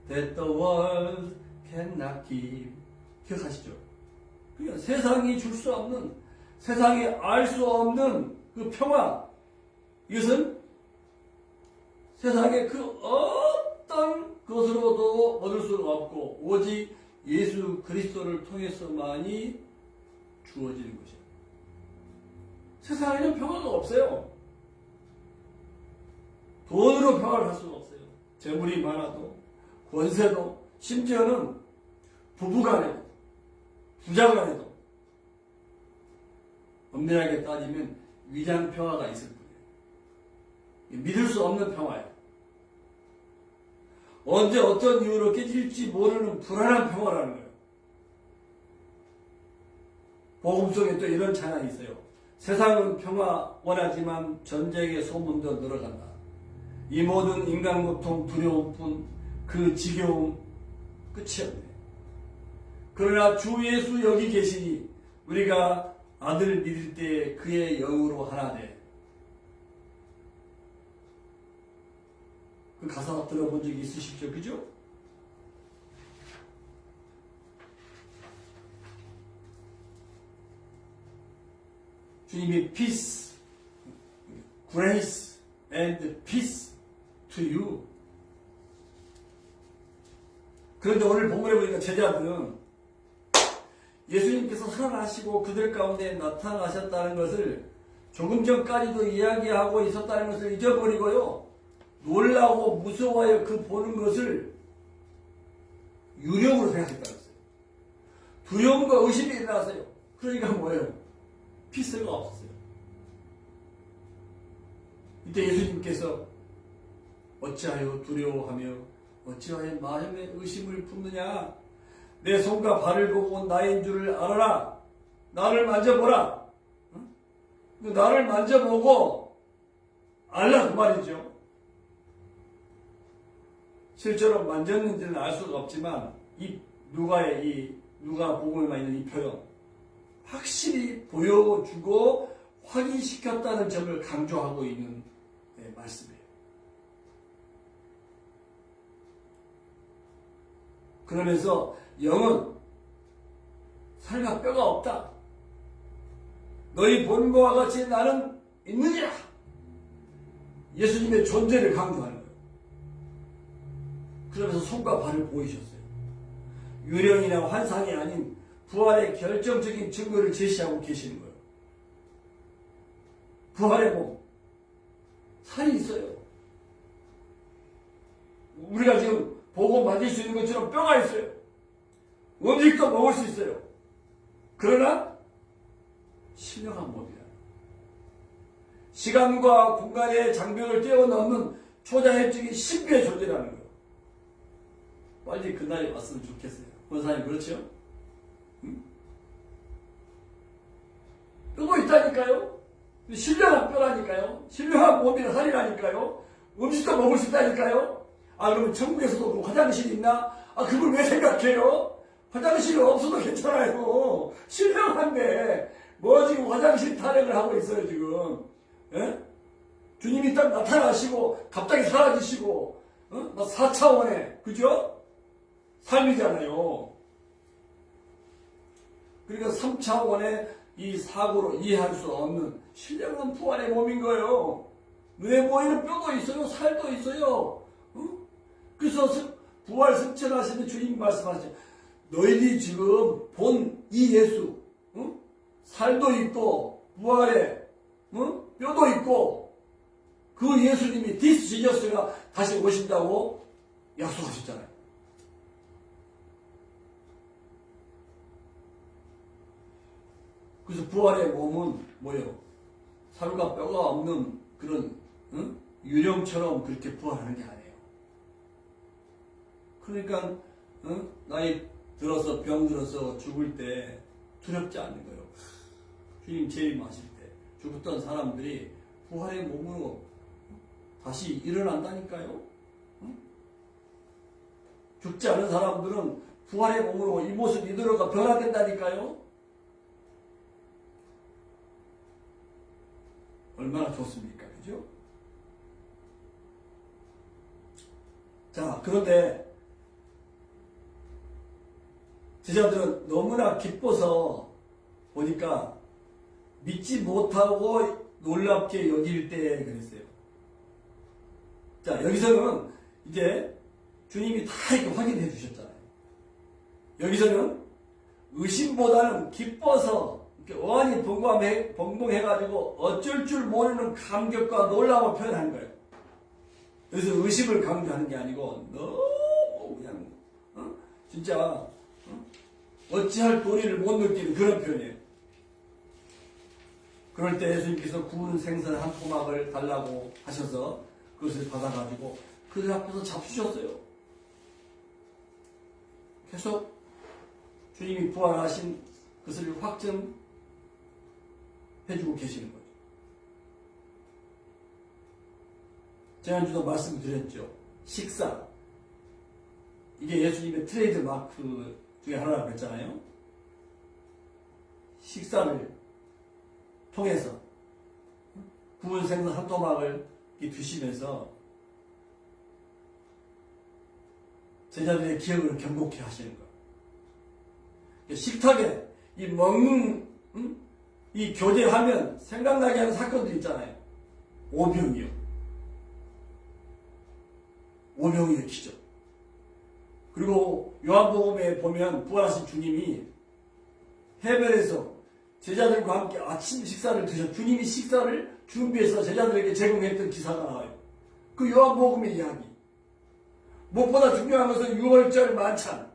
that the world cannot give. 기억하시죠? 그러니까 세상이 줄 수 없는, 세상이 알 수 없는 그 평화, 이것은 세상의 그 어떤 것으로도 얻을 수가 없고 오직 예수 그리스도를 통해서만이 주어지는 것이에요. 세상에는 평화가 없어요. 돈으로 평화를 할 수가 없어요. 재물이 많아도, 권세도, 심지어는 부부간에도, 부자간에도 엄밀하게 따지면 위장 평화가 있을 뿐이에요. 믿을 수 없는 평화예요. 언제 어떤 이유로 깨질지 모르는 불안한 평화라는 거예요. 복음 속에 또 이런 찬양이 있어요. 세상은 평화 원하지만 전쟁의 소문도 늘어간다. 이 모든 인간 고통 두려움뿐 그 지겨움 끝이 없네. 그러나 주 예수 여기 계시니 우리가 아들 믿을 때 그의 영으로 하나 돼. 그 가사 들어본 적이 있으시죠? 그죠? 주님이 peace, grace and peace to you. 그런데 오늘 본문에 보니까 제자들은 예수님께서 살아나시고 그들 가운데 나타나셨다는 것을 조금 전까지도 이야기하고 있었다는 것을 잊어버리고요. 놀라고 무서워하여 그 보는 것을 유령으로 생각했다는 거예요. 두려움과 의심이 일어났어요. 그러니까 뭐예요? 피스가 없었어요. 이때 예수님께서 어찌하여 두려워하며 어찌하여 마음에 의심을 품느냐? 내 손과 발을 보고 나인 줄을 알아라. 나를 만져보라. 나를 만져보고 알라 그 말이죠. 실제로 만졌는지는 알 수가 없지만 이 누가 복음에만 있는 이 표현 확실히 보여주고 확인시켰다는 점을 강조하고 있는 말씀이에요. 그러면서 영은 살과 뼈가 없다. 너희 본 것과 같이 나는 있느냐? 예수님의 존재를 강조하는 거예요. 그러면서 손과 발을 보이셨어요. 유령이나 환상이 아닌 부활의 결정적인 증거를 제시하고 계시는 거예요. 부활의 몸, 살이 있어요. 우리가 지금 보고 만질 수 있는 것처럼 뼈가 있어요. 음식도 먹을 수 있어요. 그러나 신령한 몸이야. 시간과 공간의 장벽을 뛰어넘는 초자연적인 신비의 존재라는 거예요. 빨리 그날이 왔으면 좋겠어요. 권사님 그렇죠? 응? 뼈가 있다니까요. 신령한 뼈라니까요. 신령한 몸이나 살이라니까요. 음식도 먹을 수 있다니까요. 아 그러면 천국에서도 그 화장실이 있나? 아 그걸 왜 생각해요? 화장실이 없어도 괜찮아요. 신령한데 뭐 지금 화장실 타령을 하고 있어요 지금. 예? 주님이 딱 나타나시고 갑자기 사라지시고 막 4차원의 그죠? 삶이잖아요. 그러니까 3차원의 이 사고로 이해할 수 없는 신령한 부활의 몸인 거예요. 눈에 보이는 뼈도 있어요. 살도 있어요. 그래서 부활 승천하시는 주님 말씀하시죠. 너희들이 지금 본 이 예수 살도 있고 부활에 뼈도 있고 그 예수님이 디스 지저스가 다시 오신다고 약속하셨잖아요. 그래서 부활의 몸은 뭐예요? 살과 뼈가 없는 그런 유령처럼 그렇게 부활하는 게 아니에요. 그러니까 나이 들어서 병 들어서 죽을 때 두렵지 않는 거예요. 주님 재림하실 때 죽었던 사람들이 부활의 몸으로 다시 일어난다니까요. 죽지 않은 사람들은 부활의 몸으로 이 모습 이대로가 변화된다니까요. 얼마나 좋습니까? 그죠? 자, 그런데 제자들은 너무나 기뻐서 보니까 믿지 못하고 놀랍게 여길 때 그랬어요. 자, 여기서는 이제 주님이 다 이렇게 확인해 주셨잖아요. 여기서는 의심보다는 기뻐서 이렇게 어안이 벙벙해가지고 어쩔 줄 모르는 감격과 놀라움을 표현한 거예요. 그래서 의심을 강조하는 게 아니고 너무 그냥 진짜 어찌할 도리를 못 느끼는 그런 표현이에요. 그럴 때 예수님께서 구운 생선 한 토막을 달라고 하셔서 그것을 받아가지고 그들 앞에서 잡수셨어요. 계속 주님이 부활하신 것을 확증해주고 계시는 거죠. 지난주도 말씀드렸죠. 식사. 이게 예수님의 트레이드 마크 중에 하나라고 했잖아요. 식사를 통해서 구운 생선 한 토막을 드시면서 제자들의 기억을 경고케 하시는 것. 식탁에 이 먹는 이 교제하면 생각나게 하는 사건들 있잖아요. 오병이요. 오병이의 기적. 그리고 요한복음에 보면 부활하신 주님이 해변에서 제자들과 함께 아침 식사를 드셔 주님이 식사를 준비해서 제자들에게 제공했던 기사가 나와요. 그 요한복음의 이야기. 무엇보다 중요한 것은 6월절 만찬.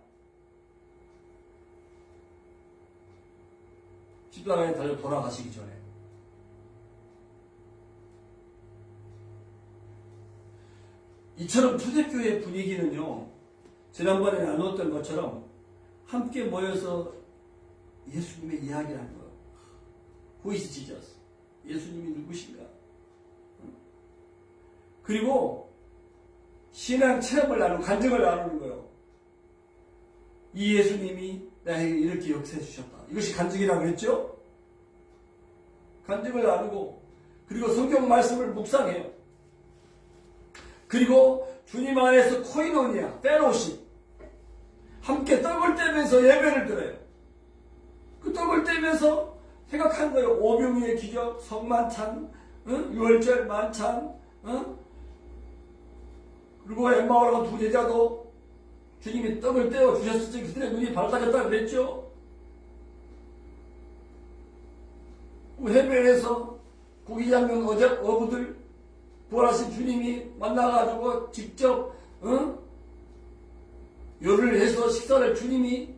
십자가에 달려 돌아가시기 전에. 이처럼 초대교회 분위기는요, 지난번에 나눴던 것처럼 함께 모여서 예수님의 이야기를 하는 거예요. Who is Jesus? 예수님이 누구신가? 그리고 신앙 체험을 나누고 간증을 나누는 거예요. 이 예수님이 나에게 이렇게 역사해 주셨다. 이것이 간증이라고 했죠? 간증을 나누고 그리고 성경 말씀을 묵상해요. 그리고 주님 안에서 코이노니아, 페로십 함께 떡을 떼면서 예배를 드려요. 그 떡을 떼면서 생각한 거예요. 오병이의 기적, 성만찬, 6월절 만찬, 그리고 엠마오라고 두 제자도 주님이 떡을 떼어 주셨을 때 그들의 눈이 밝아졌다 그랬죠. 해변에서 고기 잡는 어부들 부활하신 주님이 만나가지고 직접 요리를 해서 식사를 주님이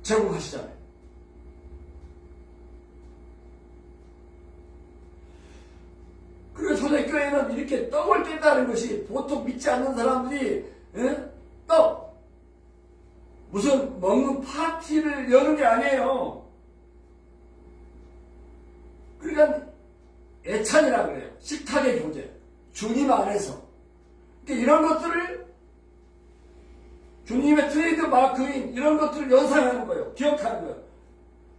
제공하시잖아요. 그리고 초대교회는 이렇게 떡을 뗀다는 것이 보통 믿지 않는 사람들이 떡 무슨 먹는 파티를 여는 게 아니에요. 그러니까 애찬이라 그래요. 식탁의 교제. 주님 안에서. 그러니까 이런 것들을 주님의 트레이드 마크인 이런 것들을 연상하는 거예요. 기억하는 거예요.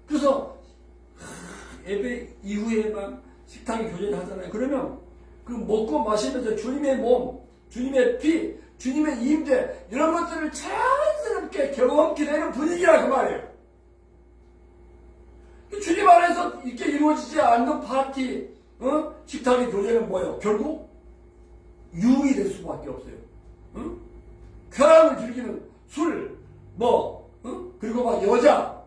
그래서 예배 이후에만 식탁의 교제를 하잖아요. 그러면 그 먹고 마시면서 주님의 몸, 주님의 피, 주님의 임재 이런 것들을 자연스럽게 경험케 되는 분위기라 그 말이에요. 주님 안에서 이렇게 이루어지지 않는 파티, 식탁의 교제는 뭐예요? 결국 유혹이 될 수밖에 없어요. 쾌락을 즐기는 술, 그리고 막 여자,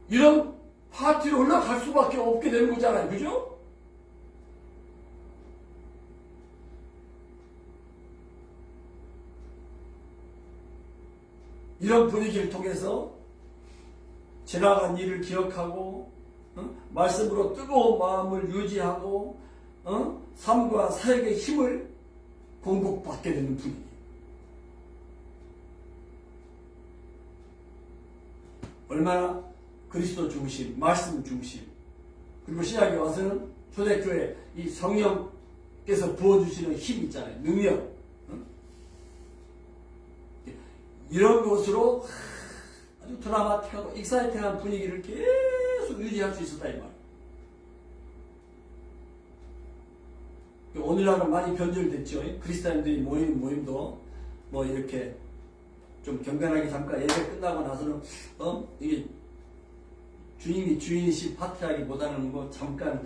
이런 파티로 올라갈 수밖에 없게 되는 거잖아요. 그죠? 이런 분위기를 통해서 지나간 일을 기억하고 말씀으로 뜨거운 마음을 유지하고 삶과 사역의 힘을 공급받게 되는 분위기. 얼마나 그리스도 중심, 말씀 중심, 그리고 신약에 와서는 초대교회 이 성령께서 부어주시는 힘 있잖아요. 능력. 이런 것으로 아주 드라마틱하고 익사이팅한 분위기를 계속 유지할 수 있었다 이 말이에요. 오늘날은 많이 변절됐죠. 그리스도인들이 모이는 모임도 뭐 이렇게 좀 경건하게 잠깐 예배 끝나고 나서는 이게 주님이 주인이신 파티라기보다는 뭐 잠깐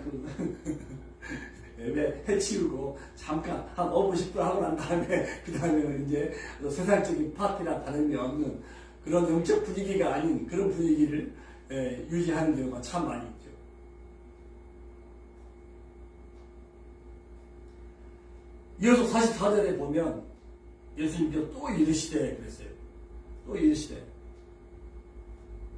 예배 해치우고 잠깐 한 5분 10분 하고 난 다음에 그 다음에는 이제 세상적인 파티나 다름이 없는 그런 영적 분위기가 아닌 그런 분위기를 유지하는 경우가 참 많이 있죠. 이어서 44절에 보면 예수님께서 또 이르시되 그랬어요. 또 이르시되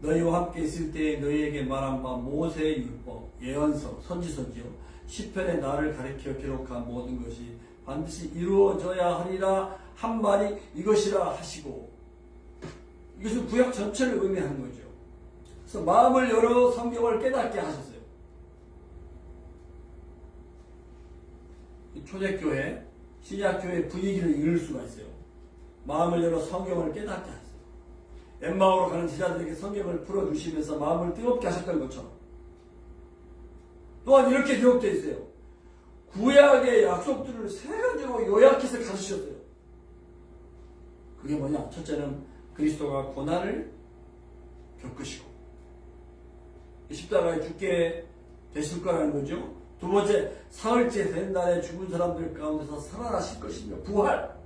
너희와 함께 있을 때에 너희에게 말한 바 모세의 율법, 예언서, 선지서지요 시편에 나를 가리켜 기록한 모든 것이 반드시 이루어져야 하리라 한 말이 이것이라 하시고, 이것은 구약 전체를 의미하는 거죠. 그래서 마음을 열어 성경을 깨닫게 하셨어요. 초대교회, 신약교회 분위기를 이룰 수가 있어요. 마음을 열어 성경을 깨닫게 하셨어요. 엠마오로 가는 제자들에게 성경을 풀어주시면서 마음을 뜨겁게 하셨던 것처럼 또한 이렇게 기록되어 있어요. 구약의 약속들을 세 가지로 요약해서 가르치셨어요. 그게 뭐냐? 첫째는 그리스도가 고난을 겪으시고 십자가에 죽게 되실 거라는 거죠. 두 번째, 사흘째 된 날에 죽은 사람들 가운데서 살아나실 것이며 부활.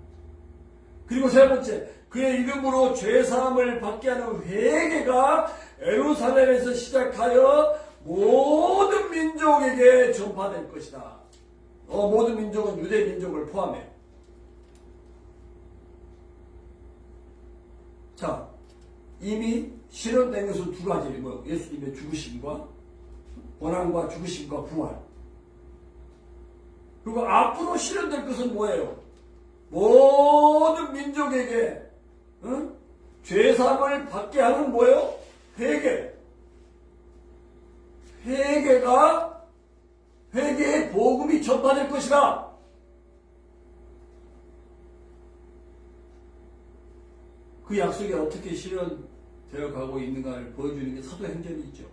그리고 세 번째, 그의 이름으로 죄사함을 받게 하는 회개가 예루살렘에서 시작하여 모든 민족에게 전파될 것이다. 모든 민족은 유대 민족을 포함해. 자, 이미 실현된 것은 두 가지. 예수님의 죽으심과 고난과 죽으심과 부활. 그리고 앞으로 실현될 것은 뭐예요? 모든 민족에게 죄사함을 받게 하는 뭐예요? 회개. 회개의 복음이 전파될 것이다. 그 약속이 어떻게 실현되어 가고 있는가를 보여주는 게 사도행전이 있죠.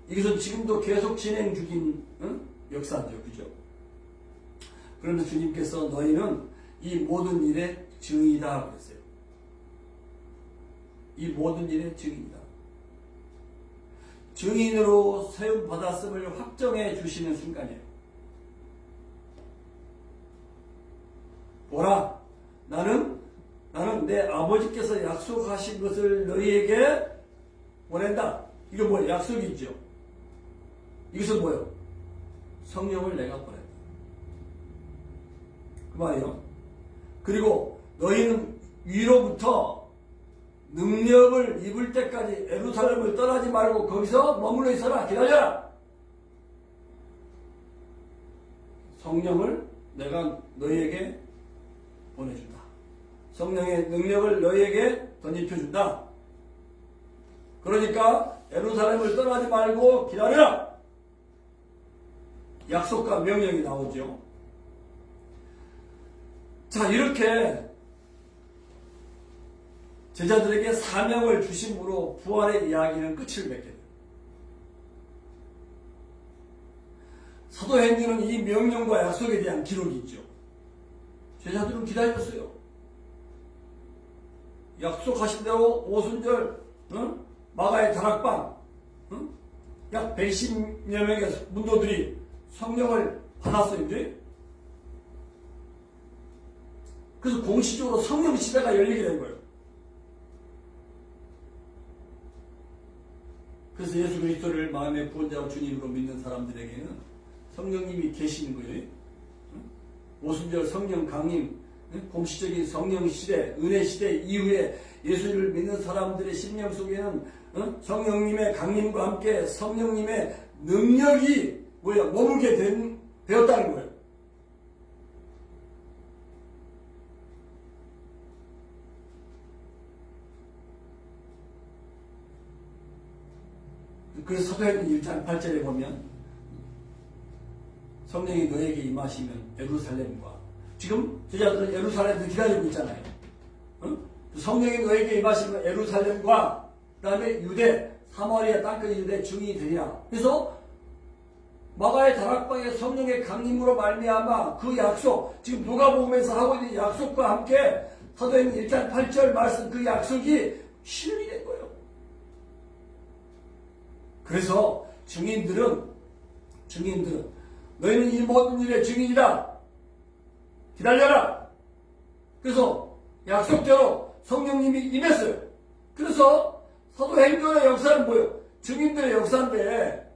이것은 지금도 계속 진행 중인 역사죠. 그죠? 그런데 주님께서 너희는 이 모든 일의 증인이다 그랬어요. 이 모든 일의 증인이다. 증인으로 세움 받았음을 확정해 주시는 순간이에요. 보라, 나는 내 아버지께서 약속하신 것을 너희에게 보낸다. 이거 뭐예요? 약속이 있죠. 이것은 뭐예요? 성령을 내가 보낸다. 그 말이에요. 그리고 너희는 위로부터 능력을 입을 때까지 예루살렘을 떠나지 말고 거기서 머물러 있어라. 기다려라. 성령을 내가 너희에게 보내준다. 성령의 능력을 너희에게 던집혀준다. 그러니까 예루살렘을 떠나지 말고 기다려라. 약속과 명령이 나오죠. 자, 이렇게 제자들에게 사명을 주심으로 부활의 이야기는 끝을 맺게 돼요. 사도행전은 이 명령과 약속에 대한 기록이 있죠. 제자들은 기다렸어요. 약속하신 대로 오순절 마가의 다락방 약 110여 명의 문도들이 성령을 받았어요. 이제. 그래서 공식적으로 성령 시대가 열리게 된 거예요. 그래서 예수 그리스도를 마음의 구원자와 주님으로 믿는 사람들에게는 성령님이 계시는 거예요. 오순절 성령 강림, 공식적인 성령 시대, 은혜 시대 이후에 예수를 믿는 사람들의 심령 속에는 성령님의 강림과 함께 성령님의 능력이 머물게 되었다는 거예요. 그래서 사도행전 1장 8절에 보면 성령이 너에게 임하시면 예루살렘과, 지금 제자들은 예루살렘을 기다리고 있잖아요. 성령이 너에게 임하시면 예루살렘과 그 다음에 유대, 사마리아 땅끝 유대 증인이 되리라. 그래서 마가의 다락방에 성령의 강림으로 말미암아 그 약속, 지금 누가복음에서 하고 있는 약속과 함께 사도행전 1장 8절 말씀 그 약속이 실현이 된 거예요. 그래서 증인들은 너희는 이 모든 일의 증인이다. 기다려라. 그래서 약속대로 성령님이 임했어요. 그래서 사도행전의 역사는 뭐예요? 증인들의 역사인데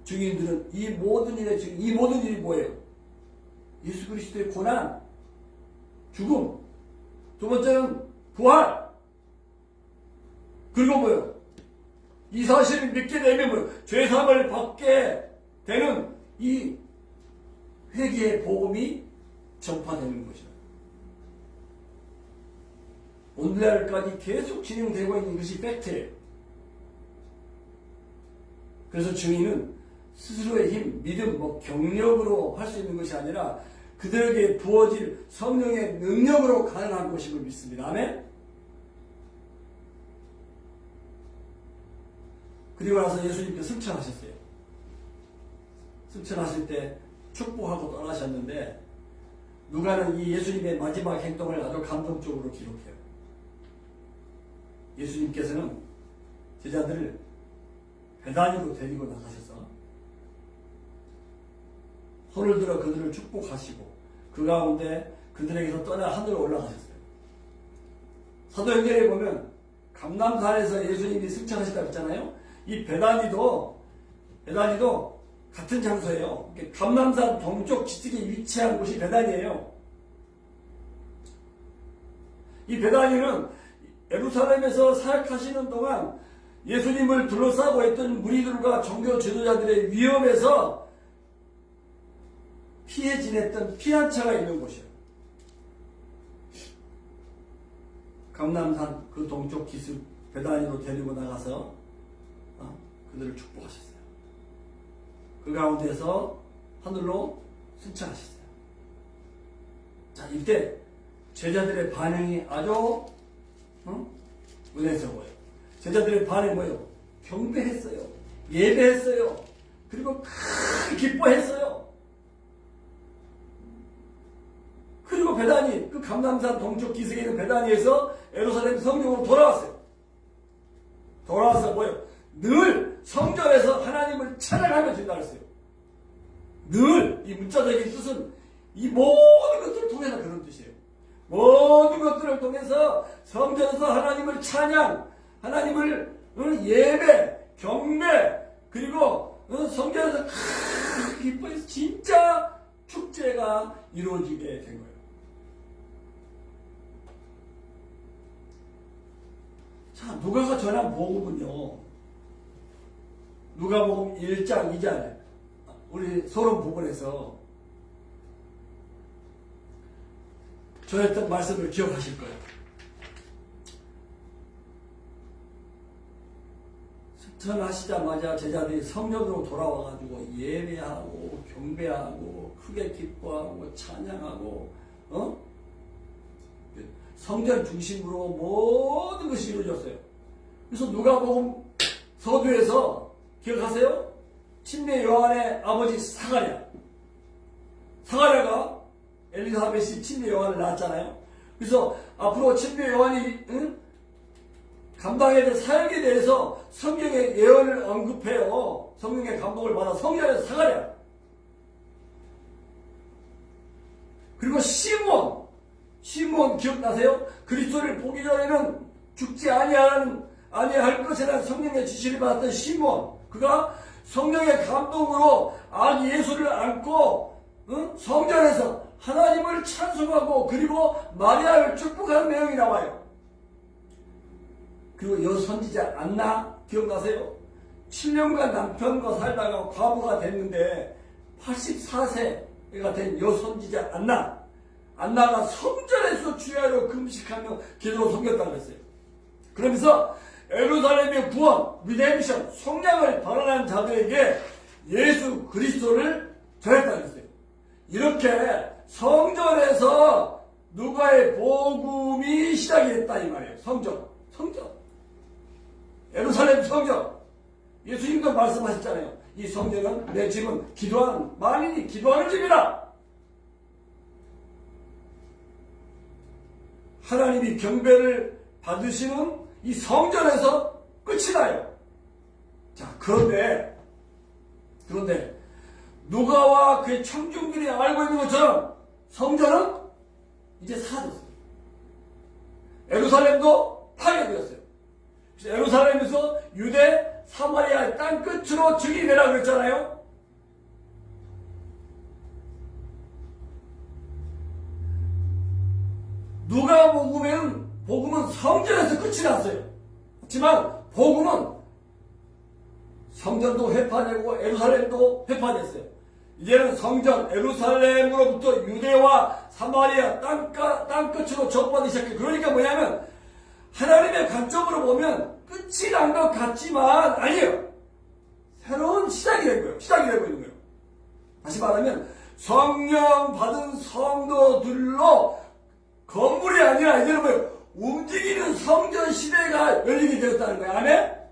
증인들은 이 모든 일의 증인, 이 모든 일이 뭐예요? 예수 그리스도의 고난, 죽음, 두 번째는 부활, 그리고 뭐예요? 이 사실을 믿게 되면 뭐예요? 죄사함을 받게 되는 이 회개의 복음이 전파되는 것이다. 오늘날까지 계속 진행되고 있는 것이 팩트예요. 그래서 증인은 스스로의 힘, 믿음, 경력으로 할 수 있는 것이 아니라 그들에게 부어질 성령의 능력으로 가능한 것임을 믿습니다. 아멘? 그리고 나서 예수님께 승천하셨어요. 승천하실 때 축복하고 떠나셨는데 누가는 이 예수님의 마지막 행동을 아주 감동적으로 기록해요. 예수님께서는 제자들을 베다니로 데리고 나가셔서 손을 들어 그들을 축복하시고 그 가운데 그들에게서 떠나 하늘로 올라가셨어요. 사도행전에 보면 감람산에서 예수님이 승천하셨다고 했잖아요. 이 베다니도 같은 장소예요. 감람산 동쪽 지쪽에 위치한 곳이 베다니예요. 이 베다니는 예루살렘에서 사역하시는 동안 예수님을 둘러싸고 있던 무리들과 종교 지도자들의 위협에서 피해 지냈던 피난처가 있는 곳이에요. 감람산 그 동쪽 기슭 베다니로 데리고 나가서 그들을 축복하셨어요. 그 가운데서 하늘로 승천하셨어요. 자, 이때 제자들의 반응이 아주 은혜스러워요. 제자들의 반응이 뭐예요? 경배했어요. 예배했어요. 그리고 크게 기뻐했어요. 그리고 베다니, 그 감람산 동쪽 기슭에 있는 베다니에서 예루살렘 성령으로 돌아왔어요. 돌아와서 뭐예요? 늘 성전에서 하나님을 찬양하며 준다 그랬어요. 늘 이 문자적인 뜻은 이 모든 것들을 통해서 그런 뜻이에요. 모든 것들을 통해서 성전에서 하나님을 찬양, 하나님을 예배, 경배, 그리고 성전에서 기뻐해서 진짜 축제가 이루어지게 된 거예요. 자, 누가가 전한 복음은요, 누가복음 1장 2절 우리 서론 부분에서 전했던 말씀을 기억하실 거예요. 승천하시자마자 제자들이 성령으로 돌아와가지고 예배하고 경배하고 크게 기뻐하고 찬양하고 성전 중심으로 모든 것이 이루어졌어요. 그래서 누가복음 서두에서 기억하세요? 침례 요한의 아버지 사가랴가 엘리사벳이 침례 요한을 낳았잖아요. 그래서 앞으로 침례 요한이 감당해야 될 사역에 대해서 성경의 예언을 언급해요. 성령의 감동을 받아 성전에서 사가랴. 그리고 시몬 기억나세요? 그리스도를 보기 전에는 죽지 아니할 것이라는 성령의 지시를 받았던 시몬. 그가 성령의 감동으로 아기 예수를 안고 성전에서 하나님을 찬송하고 그리고 마리아를 축복하는 내용이 나와요. 그리고 여선지자 안나 기억나세요? 7년간 남편과 살다가 과부가 됐는데 84세가 된 여선지자 안나가 성전에서 주야로 금식하며 기도로 섬겼다고 했어요. 그러면서 예루살렘의 구원, 리뎀션, 속량을 바라는 자들에게 예수 그리스도를 전했다고 했어요. 이렇게 성전에서 누가의 복음이 시작이 됐다 이 말이에요. 성전. 예루살렘 성전. 예수님도 말씀하셨잖아요. 이 성전은 내 집은 기도하는, 만인이 기도하는 집이라. 하나님이 경배를 받으시는 이 성전에서 끝이 나요. 자, 그런데 누가와 그의 청중들이 알고 있는 것처럼 성전은 이제 사라졌어요. 예루살렘도 파괴되었어요. 예루살렘에서 유대, 사마리아 땅 끝으로 증이 되라고 그랬잖아요. 복음은 성전에서 끝이 났어요. 하지만 복음은 성전도 회파되고 예루살렘도 회파됐어요. 이제는 성전 예루살렘으로부터 유대와 사마리아 땅 끝으로 전파되기 시작해요. 그러니까 뭐냐면 하나님의 관점으로 보면 끝이 난 것 같지만 아니에요. 새로운 시작이 된 거예요. 시작이 되고 있는 거예요. 다시 말하면 성령 받은 성도들로 건물이 아니라 이제는 뭐예요? 움직이는 성전 시대가 열리게 되었다는 거예요. 아멘?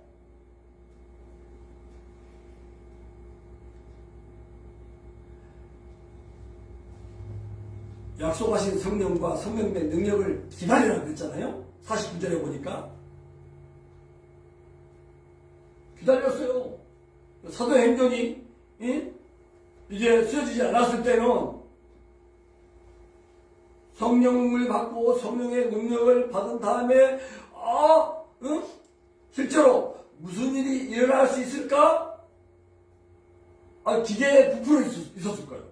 약속하신 성령과 성령의 능력을 기다리라고 했잖아요. 49절에 보니까 기다렸어요. 사도행전이 이제 쓰여지지 않았을 때는 성령을 받고 성령의 능력을 받은 다음에 실제로 무슨 일이 일어날 수 있을까? 기대에 부풀어 있었을 거예요.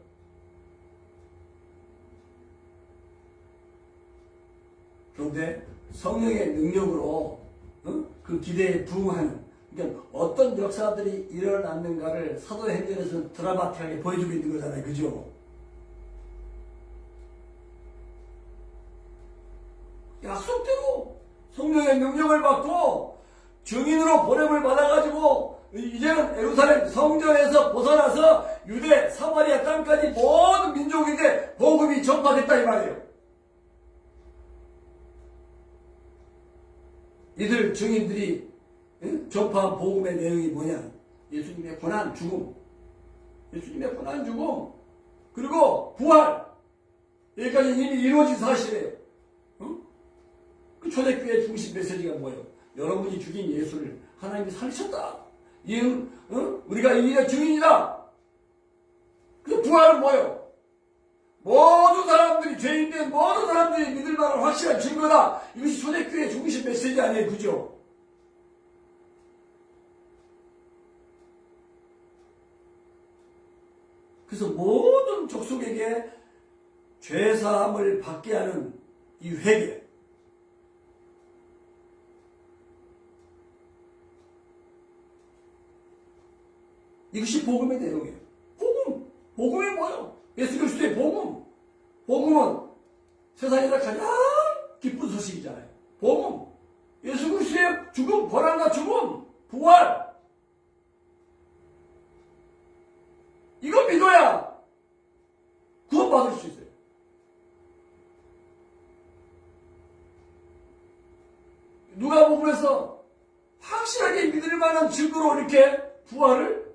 그런데 성령의 능력으로 그 기대에 부응하는, 그러니까 어떤 역사들이 일어났는가를 사도행전에서 드라마틱하게 보여주고 있는 거잖아요. 그죠? 약속대로 성령의 능력을 받고 증인으로 보냄을 받아가지고 이제는 예루살렘 성전에서 벗어나서 유대, 사마리아 땅까지 모든 민족에게 복음이 전파됐다 이 말이에요. 이들 증인들이 전파한 복음의 내용이 뭐냐? 예수님의 고난, 죽음. 예수님의 고난, 죽음. 그리고 부활. 여기까지 이미 이루어진 사실이에요. 그 초대교회의 중심 메시지가 뭐예요? 여러분이 죽인 예수를 하나님이 살리셨다. 이는 우리가 이 일의 증인이다. 그 부활은 뭐예요? 모든 사람들이, 죄인된 모든 사람들이 믿을 만한 확실한 증거다. 이것이 초대교회의 중심 메시지 아니에요. 그죠? 그래서 모든 족속에게 죄사함을 받게 하는 이 회개. 이것이 복음의 내용이에요. 복음이 뭐예요? 예수 그리스도의 복음. 복음은 세상에서 가장 기쁜 소식이잖아요. 복음. 예수 그리스도의 죽음, 고난과 죽음, 부활. 이거 믿어야 구원받을 수 있어요. 누가복음에서 확실하게 믿을 만한 증거로 이렇게 부활을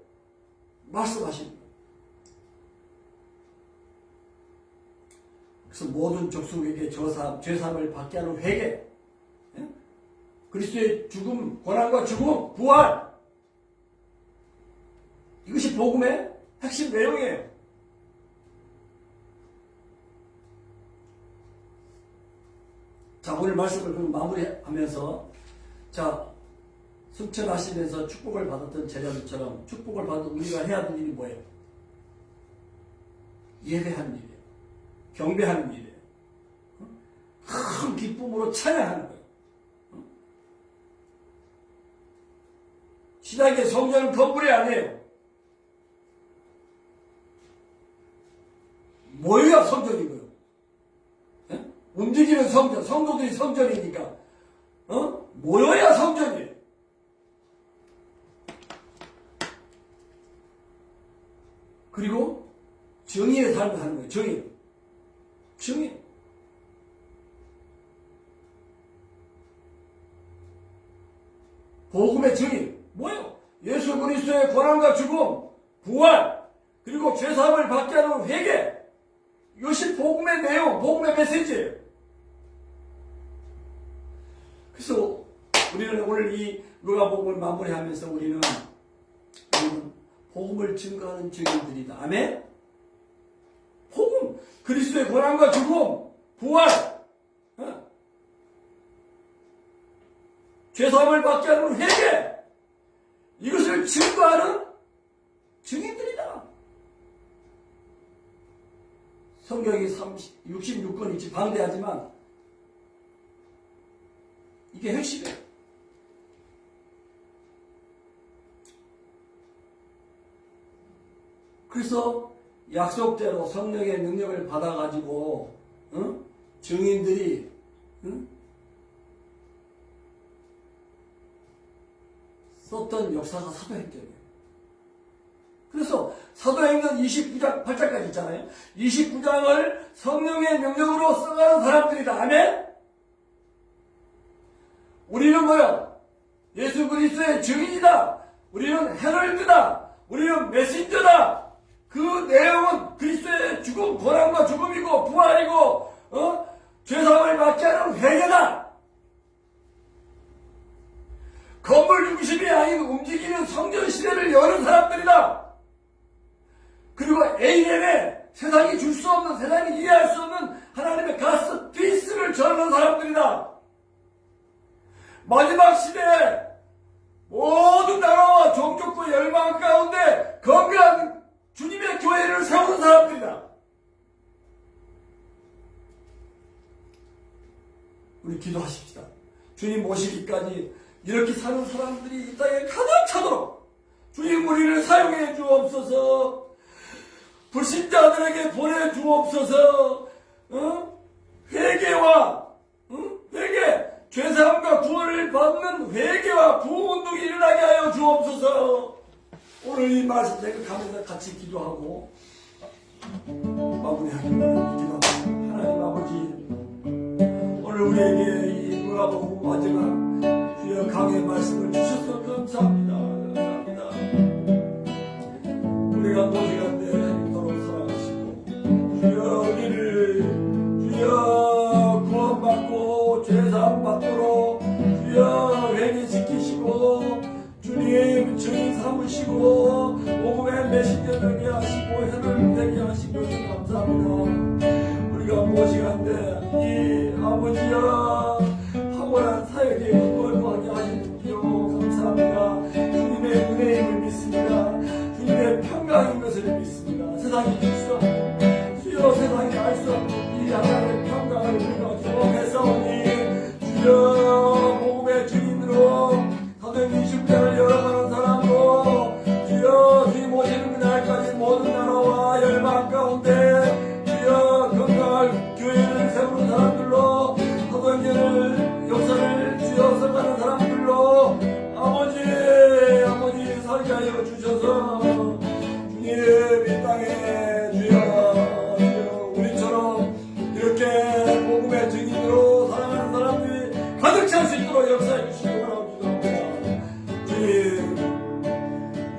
말씀하십니다. 그래서 모든 족속에게 죄사함을 받게 하는 회개, 그리스도의 죽음, 고난과 죽음, 부활, 이것이 복음의 핵심 내용이에요. 자, 오늘 말씀을 그럼 마무리하면서, 자, 승천하시면서 축복을 받았던 제자들처럼 축복을 받은 우리가 해야 할 일이 뭐예요? 예배하는 일이에요. 경배하는 일이에요. 큰 기쁨으로 찬양하는 거예요. 신약의 성전은 건물이 아니에요. 모여야 성전인 거예요. 움직이는 성전, 성도들이 성전이니까 모여야 성전이에요. 그리고 정의의 삶을 하는 거예요. 정의. 복음의 정의 뭐예요? 예수 그리스도의 고난과 죽음, 부활, 그리고 죄사함을 받게 하는 회개, 이것이 복음의 내용, 복음의 메시지예요. 그래서 우리는 오늘 이 누가복음을 마무리하면서 우리는 복음을 증거하는 증인들이다. 아멘? 복음, 그리스도의 고난과 죽음, 부활, 죄사함을 받게 하는 회개, 이것을 증거하는 증인들이다. 성경이 66권이지 방대하지만 이게 핵심이에요. 그래서 약속대로 성령의 능력을 받아가지고 증인들이 썼던 역사가 사도행전이에요. 그래서 사도행전 29장 8장까지 있잖아요. 29장을 성령의 능력으로 써가는 사람들이다. 아멘? 우리는 뭐야? 예수 그리스도의 증인이다. 우리는 헤럴드다. 우리는 메신저다. 그 내용은 그리스도의 죽음, 고난과 죽음이고 부활이고 죄사함을 받게 하는 회개다. 건물 중심이 아닌 움직이는 성전 시대를 여는 사람들이다. 그리고 AM에 세상이 줄 수 없는, 세상이 이해할 수 없는 하나님의 가스 피스를 전하는 사람들이다. 마지막 시대에 모든 나라와 종족과 열방 가운데 건강한 주님의 교회를 세우는 사람들이다. 우리 기도하십시다. 주님 모시기까지 이렇게 사는 사람들이 이 땅에 가득 차도록 주님 우리를 사용해 주옵소서. 불신자들에게 보내주옵소서. 회개와 회개, 죄사함과 구원을 받는 회개와 부흥운동이 일어나게 하여 주옵소서. 오늘 이 말씀 생각하면서 같이 기도하고 마무리하기를 기도합니다. 하나님 아버지, 오늘 우리에게 이 누가복음 마지막 주여 강의 말씀을 주셔서 감사합니다. 감사합니다. 우리가 모시간데 이토록 사랑하시고 주여 우리를 주여 구원받고 죄사함 받도록 주여 회개시키시고 주님 증인 삼으시고 복음의 메시지를 되게 하시고 혀를 되게 하시고 감사합니다. 우리가 무엇이간데 이 아버지여 탁월한 사역에 근거하게 하신 주여 감사합니다. 주님의 은혜임을 믿습니다. 주님의 평강인 것을 믿습니다. 세상이 줄 수 없고 주여 세상이 알 수 없는 이 하나님의 평강을 우리가 경험했사오니 주여 복음의 주인으로 사도행 20장을 열어가는 사람으로 주여 주님 오시는 그날까지 모든 나라와 열방 가운데 주여 건강할 교회를 세우는 사람들로 사도행전을 역사를 주여 써가는 사람들로 아버지 살게 하여 주셔서 주님 이 땅에 주여 우리처럼 이렇게 복음의 증인으로 살아가는 사람들이 가득 찰 수 있도록 역사해 주시기 바랍니다. 주님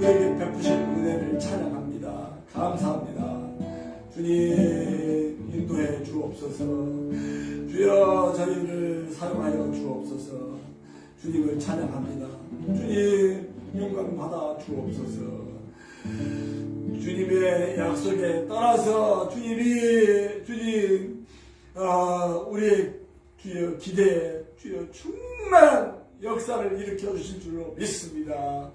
너에게 베푸신 은혜를 찬양합니다. 감사합니다. 주님 인도해 주옵소서. 주여 저희를 사용하여 주옵소서. 주님을 찬양합니다. 주님 영광 받아 주옵소서. 주님의 약속에 따라서 주님 우리의 주여 기대에 주여 충만한 역사를 일으켜 주실 줄로 믿습니다.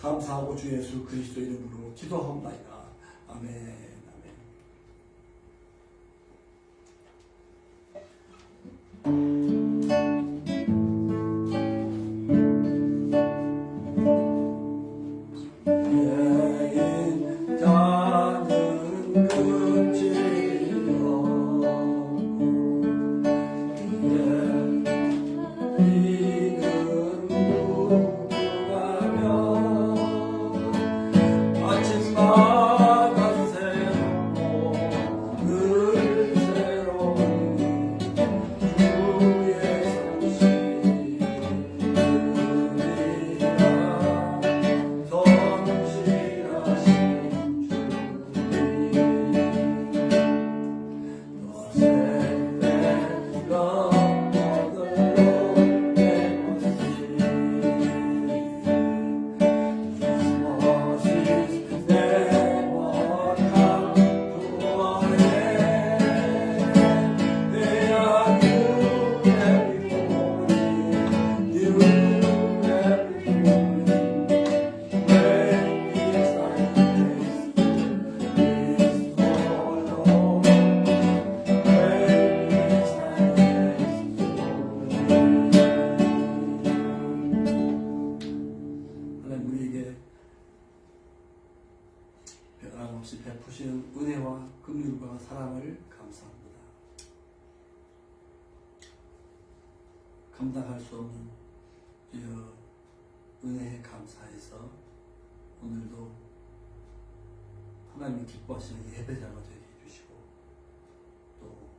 감사하고 주 예수 그리스도 이름으로 기도합니다. 아멘. 아침마다 새 변함없이 베푸시는 은혜와 긍휼과 사랑을 감사합니다. 감당할 수 없는 주여 은혜에 감사해서 오늘도 하나님이 기뻐하시는 예배자가 되게 해주시고 또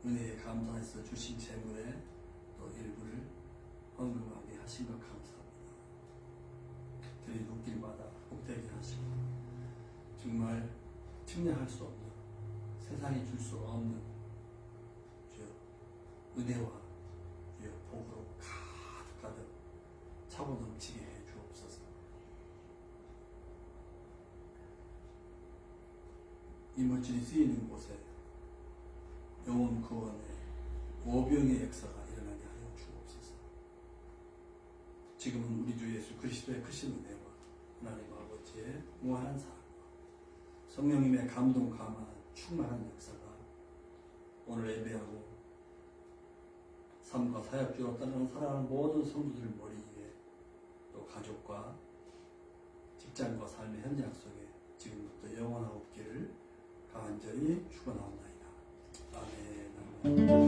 은혜에 감사해서 주신 재물에 또 일부를 헌금하게 하신 것 감사합니다. 드리는 길마다 복되게 하시고 정말 측량할 수 없는 세상이 줄 수 없는 주여 은혜와 주여 복으로 가득 차고 넘치게 해 주옵소서. 이 물질이 쓰이는 곳에 영혼 구원의 오병의 역사가 일어나게 하여 주옵소서. 지금은 우리 주 예수 그리스도의 크신 은혜와 하나님 아버지의 무한한 사랑과 성령님의 감동 감화 충만한 역사가 오늘 예배하고 삶과 사역주로 따르는 사랑하는 모든 성도들 머리 위에 또 가족과 직장과 삶의 현장 속에 지금부터 영원하옵기를 간절히 축원하옵나이다. 아멘.